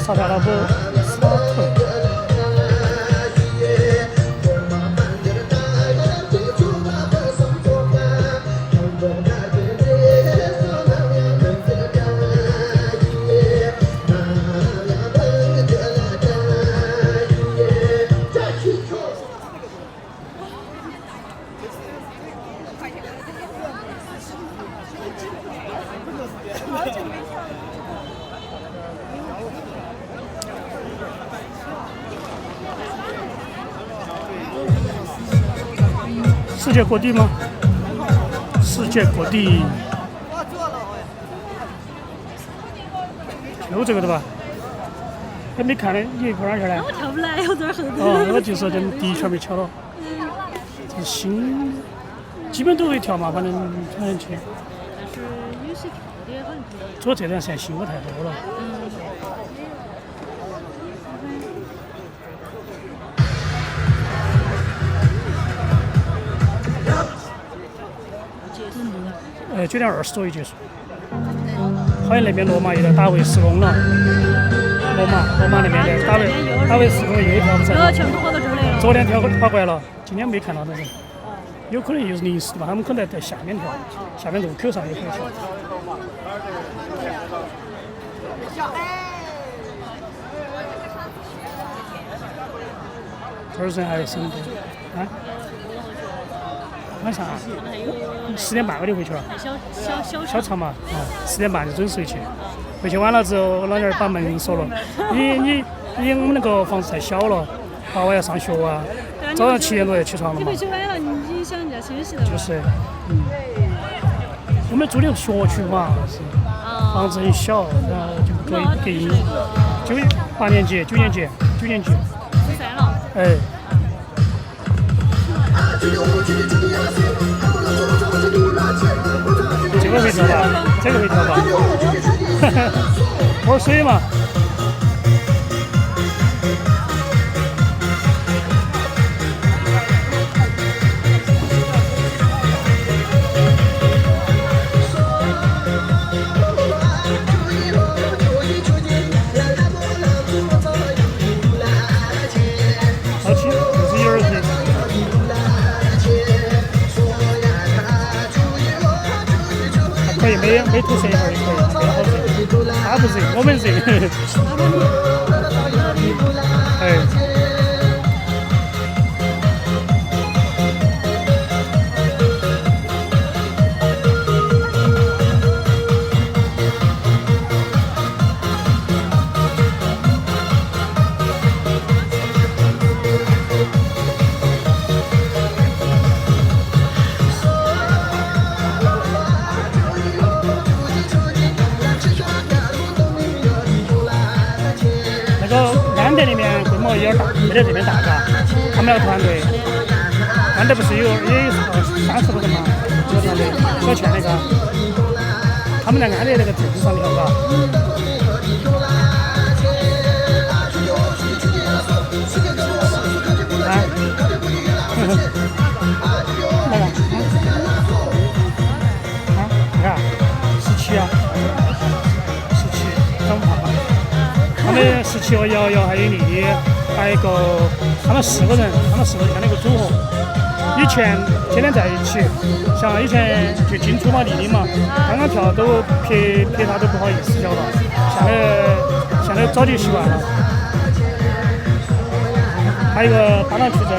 萨达拉波沙特。世界各地吗？世界各地就这个的吧？还没看呢，你跑哪去了？
我跳不来，我这儿后头。
哦，那个就是就第一圈没敲到。这新基本都会跳嘛，反正去。
但是有些跳的好像不一样。
主要这段时间新歌太多了。9点20左右结束。好像那边罗马又在打回施工了。罗马那边的打回施工又跳不成了。
全部跑到这儿来了。
昨天跳跑过来了，今天没看到那人。有可能又是临时的吧，他们可能在下面跳，下面路口上也可以跳。这儿人还是很多啊。晚上10点半我就回去了。小场嘛，10点半就准时回去。回去完了之后，老娘儿把门锁了。你我们那个房子太小了，娃娃要上学啊。早上7点多就起床了嘛。
你回去晚了，你想人家休息的。
就是，我们住的学区嘛，房子很小，然后就隔音。8年级、9年级。
13了。
哎。这个会跳吧？玩水嘛。好奇，就是有点。可以，没吐水一会儿就可以，这个好热。他不热，我们热。哎。安德里面规模有点大，没得这边大嘎。他们那个团队，安德不是也有30个人嘛？这个团队，小倩那个，他们在安德那个镇上跳嘎。啊？那个？你看，17啊，17，长不胖吧？他们17和瑶瑶还有丽丽，还有一个他们4个人像那个组合。以前天天在一起，像以前就金主嘛、丽丽嘛，刚刚跳都撇他都不好意思晓得，现在早就习惯了。还有一个搭档曲珍，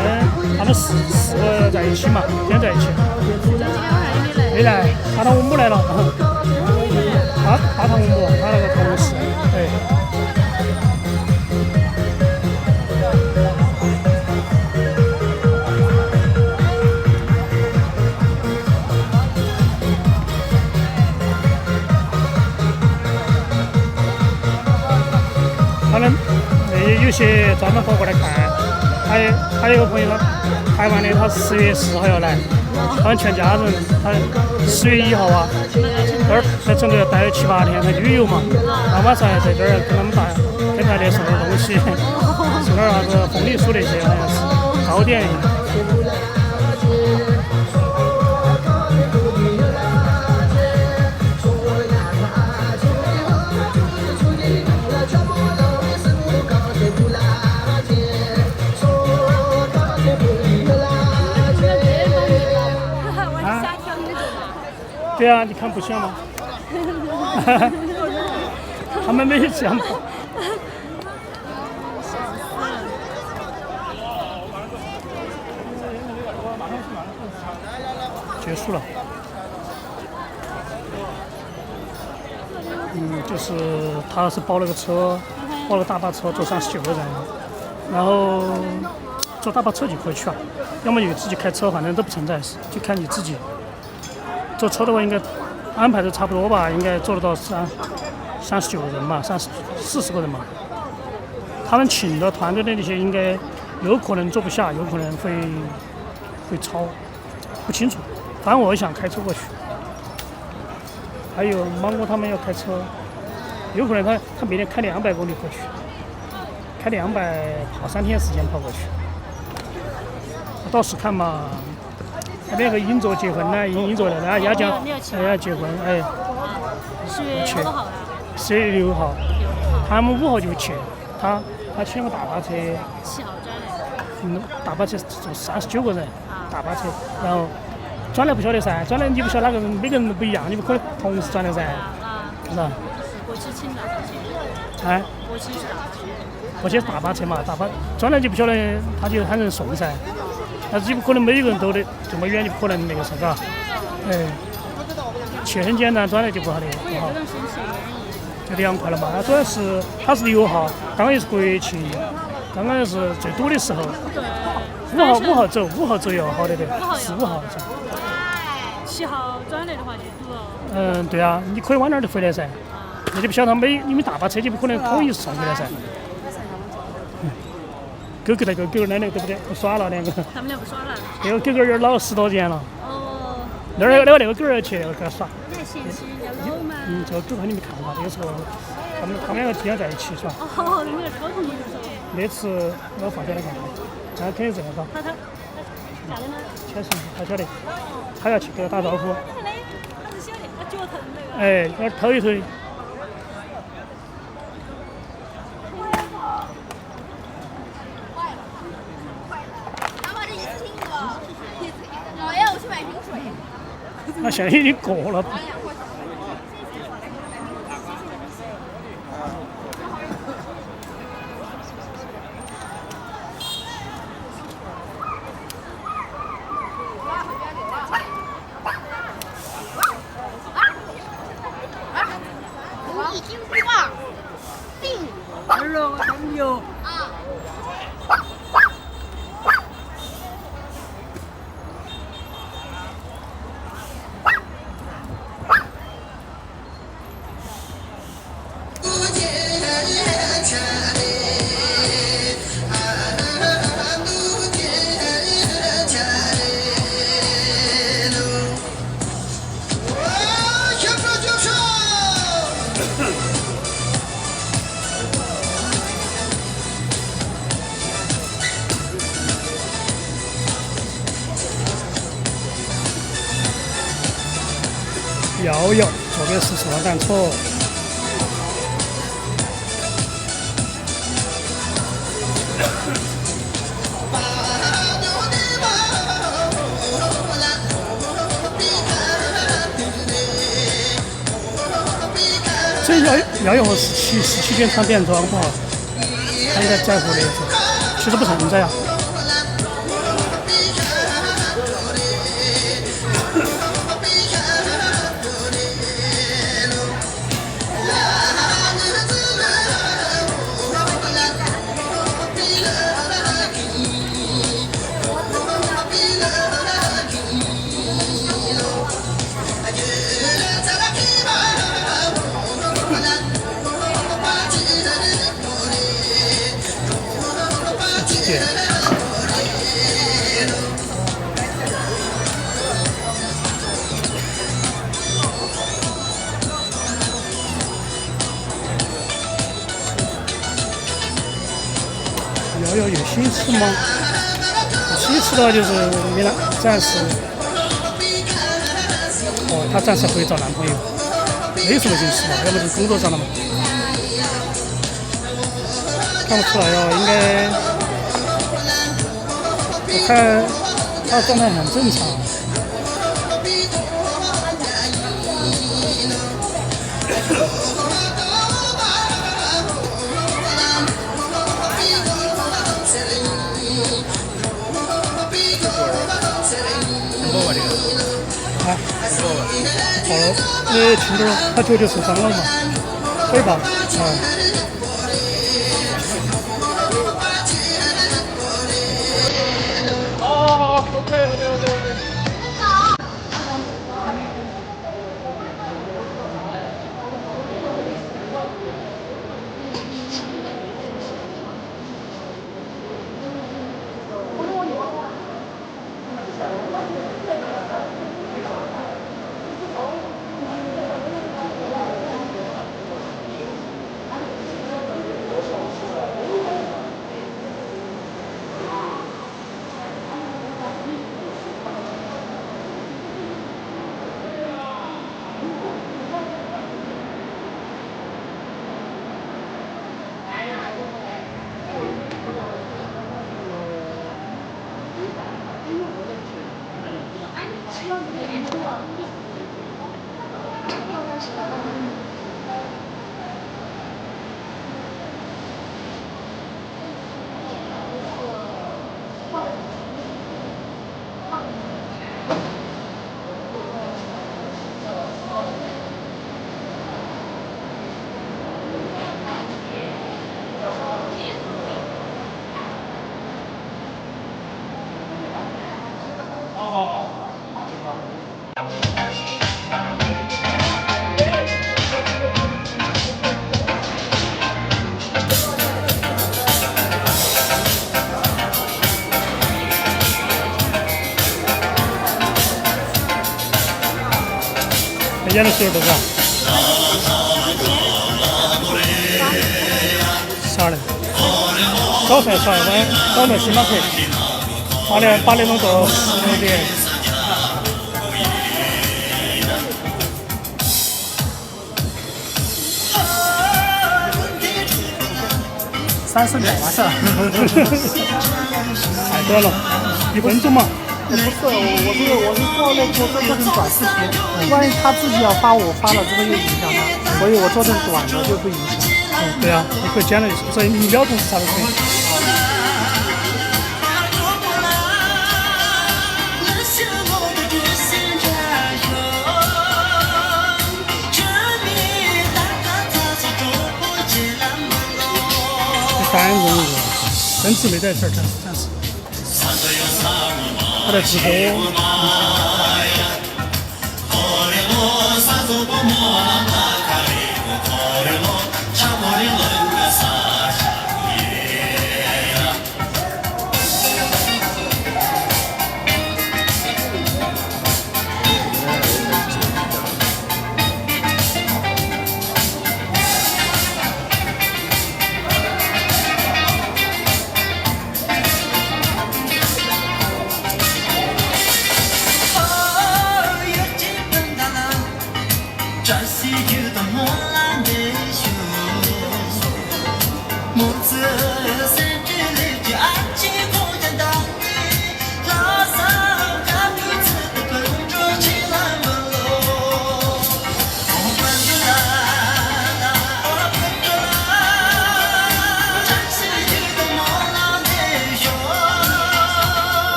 他们四个在一起嘛，天天在一起。没来，搭档我母来了。搭档我母，他那个同事，哎。他们有些专门跑过来看，还有一个朋友，台湾的，他10月4号要来，他们全家人，他10月1号啊，这儿在成都要待7、8天，他旅游嘛，然后晚上还在这儿跟他们给大家送点东西，送点啥子凤梨酥那些，好像是糕点。对啊，你看不像吗？他们没像吗？结束了。就是他是包了个车，包了大巴车，坐39个人，然后坐大巴车就可以去了，要么就自己开车，反正都不存在，就看你自己。坐车的话，应该安排的差不多吧，应该坐得到39个人嘛，40个人嘛。他们请的团队的那些应该有可能坐不下，有可能会超，不清楚。反正我想开车过去。还有芒果他们要开车，有可能他每天开200公里过去，开200跑3天时间跑过去。到时看嘛，那个英卓结婚呢，英卓的，然后要讲要结婚，哎
10月多号的
，10月6号，他们5号就去，他选个大巴车
，7号转的。
大巴车坐39个人，大巴车，然后转来不晓得噻，转来你不晓得哪个人，每个人都不一样，你不可能同时转的噻，是吧？
过去请大巴车。
哎，
过去是大巴车。
过去大巴车嘛，大巴转来就不晓得，他就喊人送噻，但是你不可能每个人都得这么远，就不可能那个啥嘎，哎，去很简单，转来就不好的，不好。就凉快了嘛，主要是它是6号，刚刚又是国庆，刚刚又是最堵的时候。5号走，5号左右好的对，4、5号走。
7号转来的话就堵了。
对啊，你可以往哪儿都回来噻，那就不晓得因为大巴车就不可能统一送回来噻。狗狗那个狗奶奶对不对？不耍了两个。
他们俩不耍了。
那个狗狗儿老了10多年了。
哦。
那个狗儿去跟他耍。
你还嫌弃人家老吗？
这个狗肯定没看过，有时候他们两个经常在一起耍。
哦，你在高中的时候。
那次我放假来看，他肯定这样搞。
他咋的呢？
确实，他晓得，他要去给他打招呼。
他是晓得，他脚疼那个。
哎，有点推一推。那现在已经过了。摇摇，左边是手弹错。这摇摇和17件穿便装不好，他应该在乎那个，其实不存在啊。有新吃吗？新吃的话就是没了，暂时。哦，她暂时会找男朋友，没什么新吃嘛，要么是工作上的嘛。看不出来哦，应该，我看她状态很正常。好了，秦州他舅舅受伤了嘛，腿吧，演的时候多少？12点。早饭12点，早饭星巴克。8点钟到10点。30秒完事儿。太短了，1分钟嘛。
不是，我是做成短视频，万一他自己要发，我发了这个又影响他，所以我做成短的就不影响。
对啊，你可以剪了，所以1秒钟啥都可以。3人公真是没得事儿，真是。他在直播。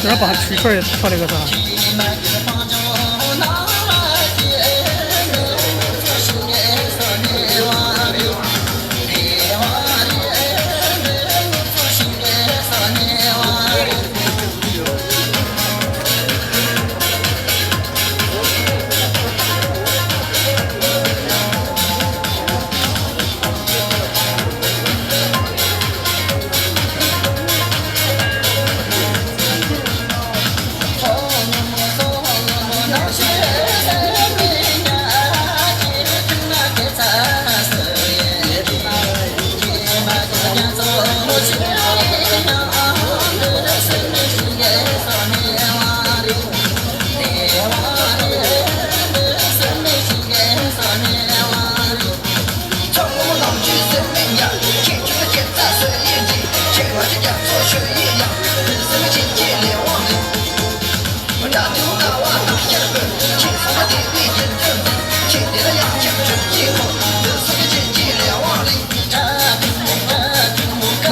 这儿把蛐蛐儿也跳那个啥。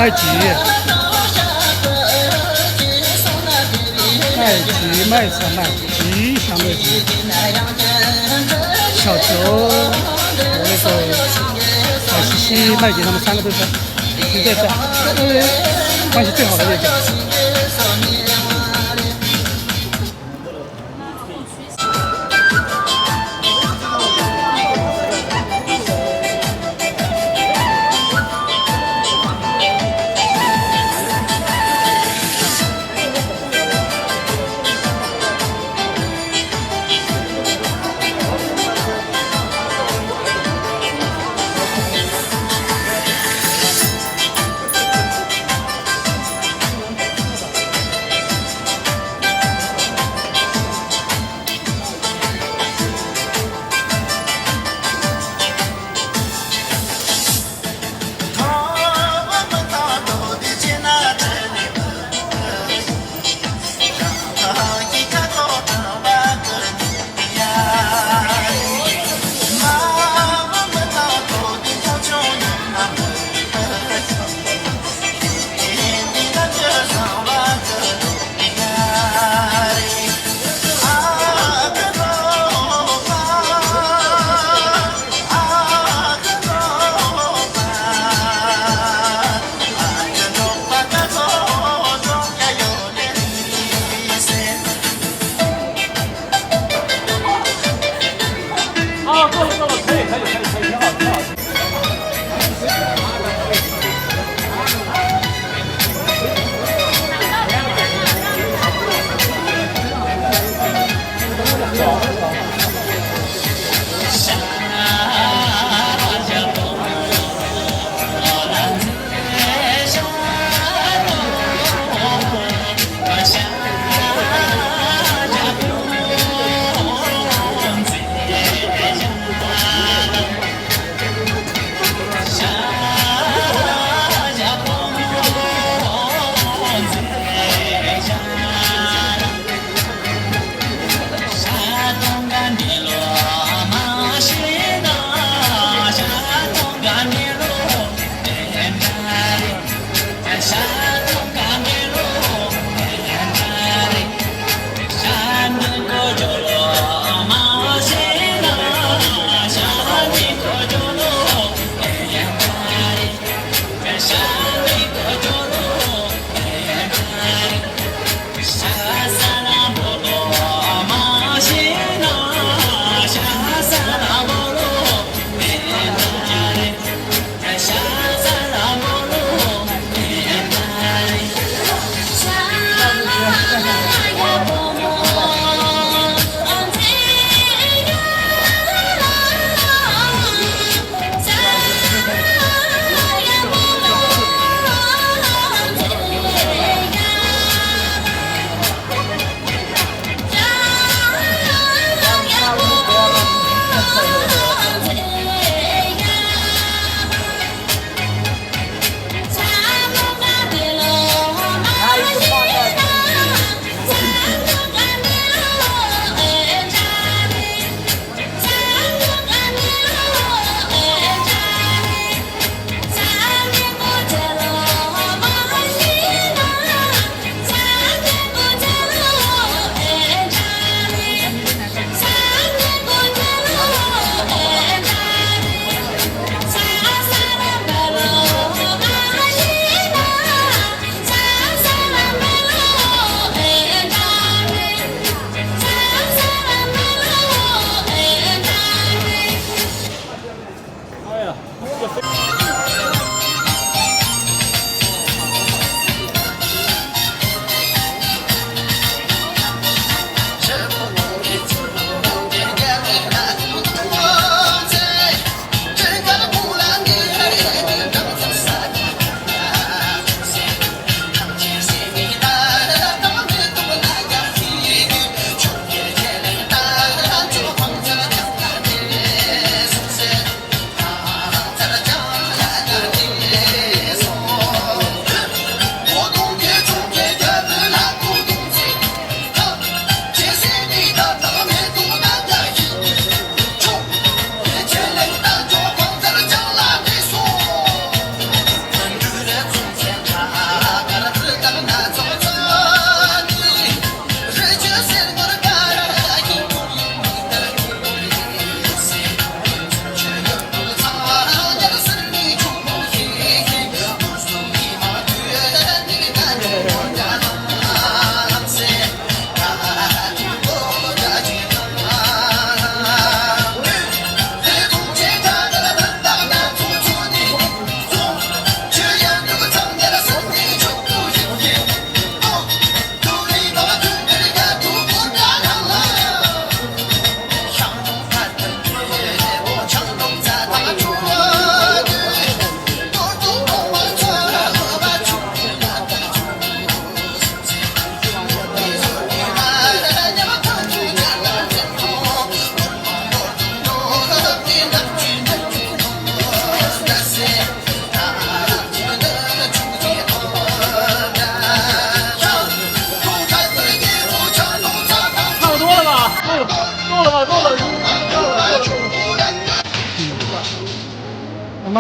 卖鸡，卖鸡，卖鸡。想的是小球，我那时候小西西、麦姐他们3个都是一对在，关系最好的那个。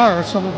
老二吃不动。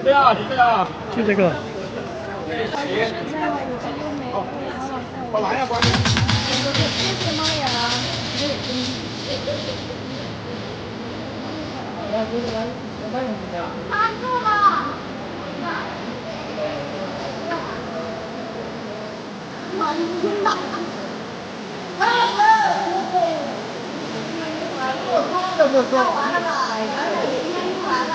对啊，对啊，
就这个。
把蓝牙关了。
拦住了！妈的！完了吧？完了！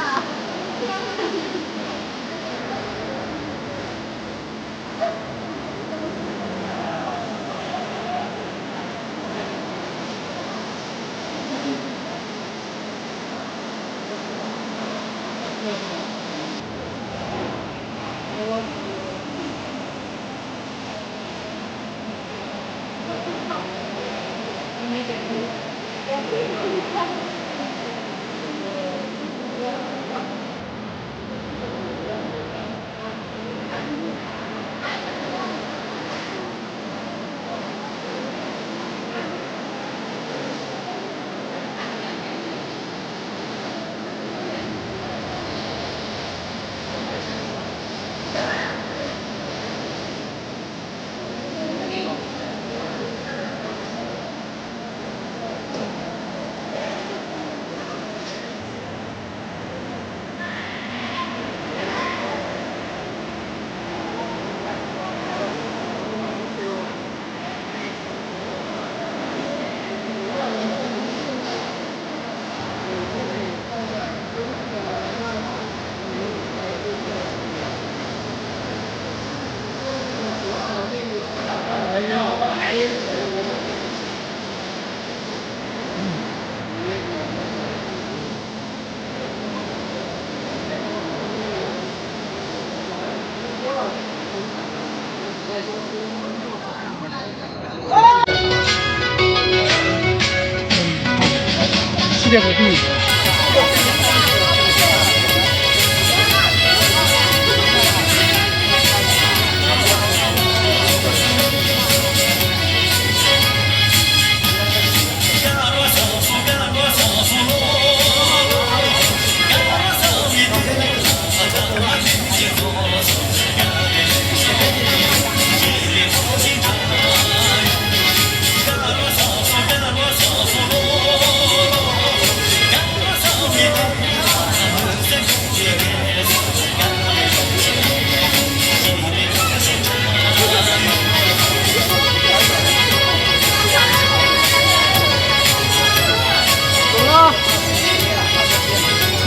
世界各地。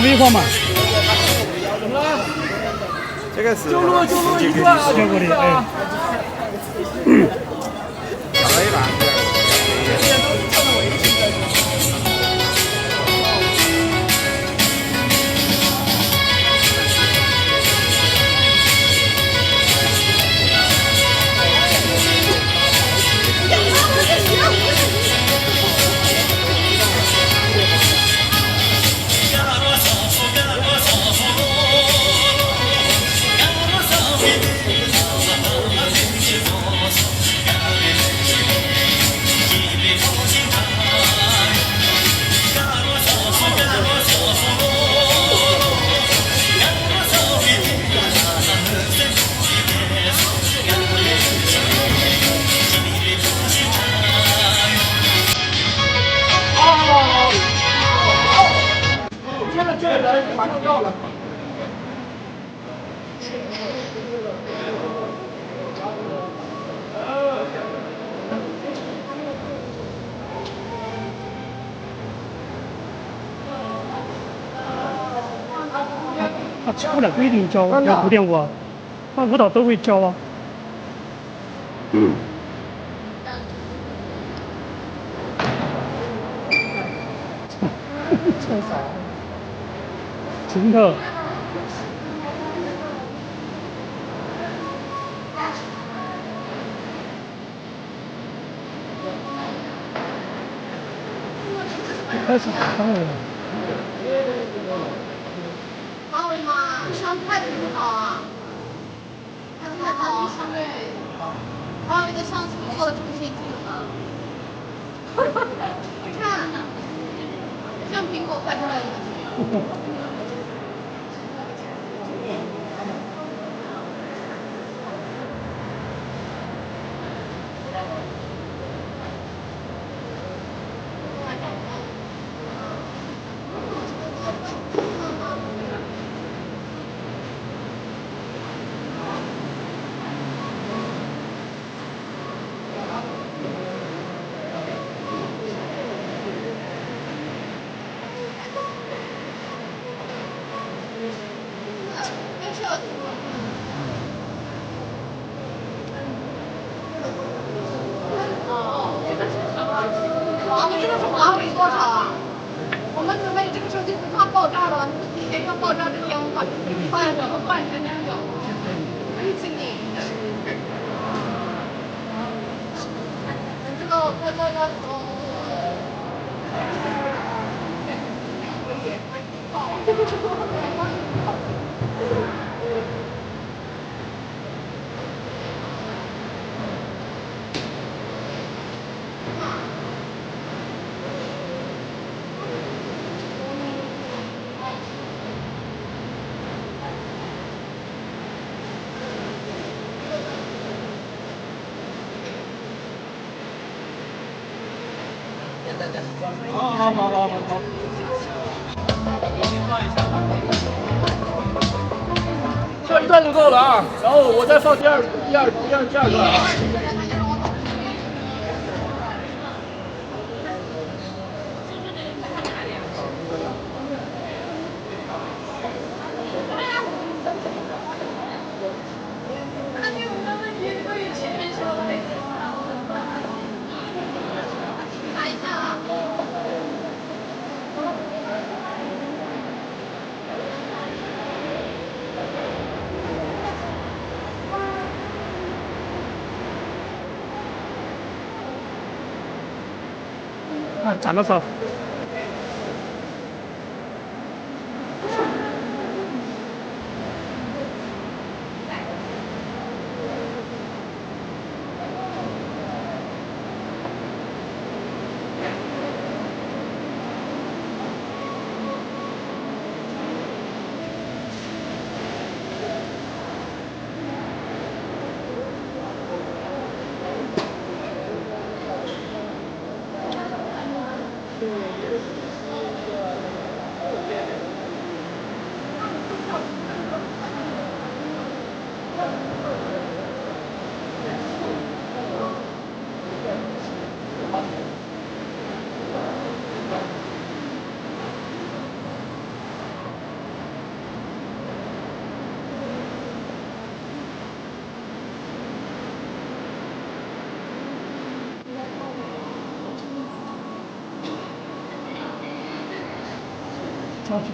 没货嘛？
这个是
结果的，哎。他出来不一定教要5.5啊，他舞蹈都会教啊。真少，真的。开始看了。
好嘛，上太不好啊，太好，好，你的上次做的中心地了。你看，像苹果快出来了。多少啊？我们准备这个手机不怕爆炸了，天要爆炸这天换怎么换成这种？请你，这个
好。这一段就够了啊，然后我再放第二个啊。
啊，长得少。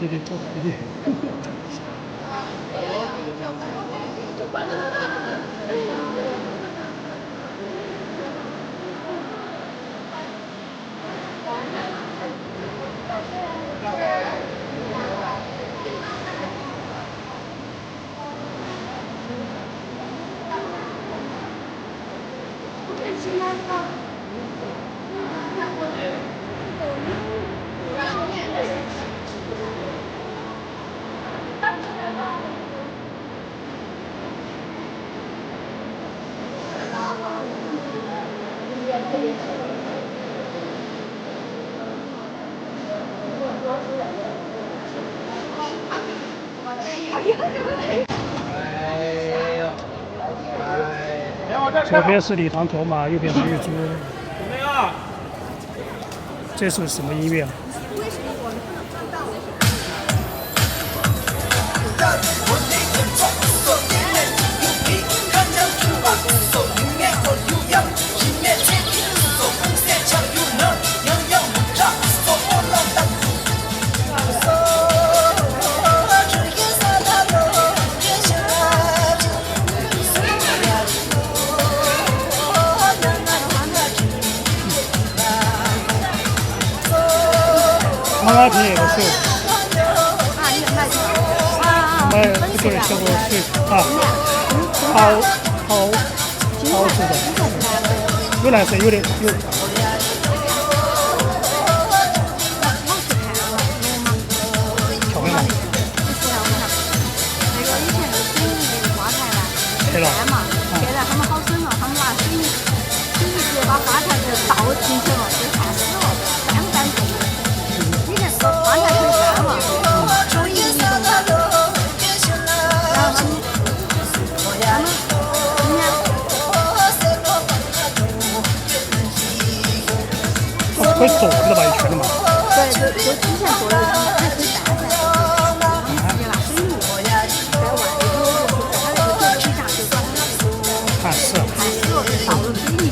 对对对。左边是礼堂头马，右边是日珠。这是什么音乐啊？妈妈皮也不是，卖不就是这个是啊，桃子的，有蓝色，有的有。巧克力。对了。
现在他们好省了，他们拿水直接把花台就倒进去了，就看死了，干不干净？以前花台可以干嘛？所以然后他们
可以坐的吧，一圈的嘛。
对，就之前坐的他们还可以站噻，他们直接拿水壶在外头，在他那个铁皮下就把它
看是。
看死了，就倒入水里。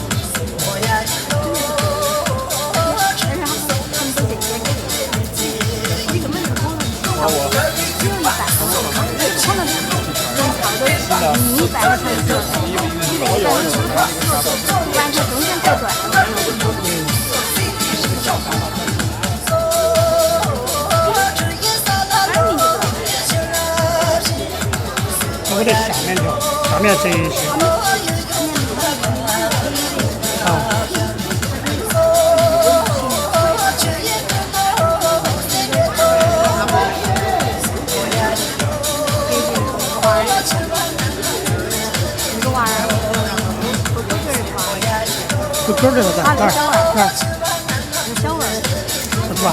完全中间隔断。
我在下面跳，下面这一些。啊。不根儿这个在哪儿？哪儿？
有小味儿。
是吧？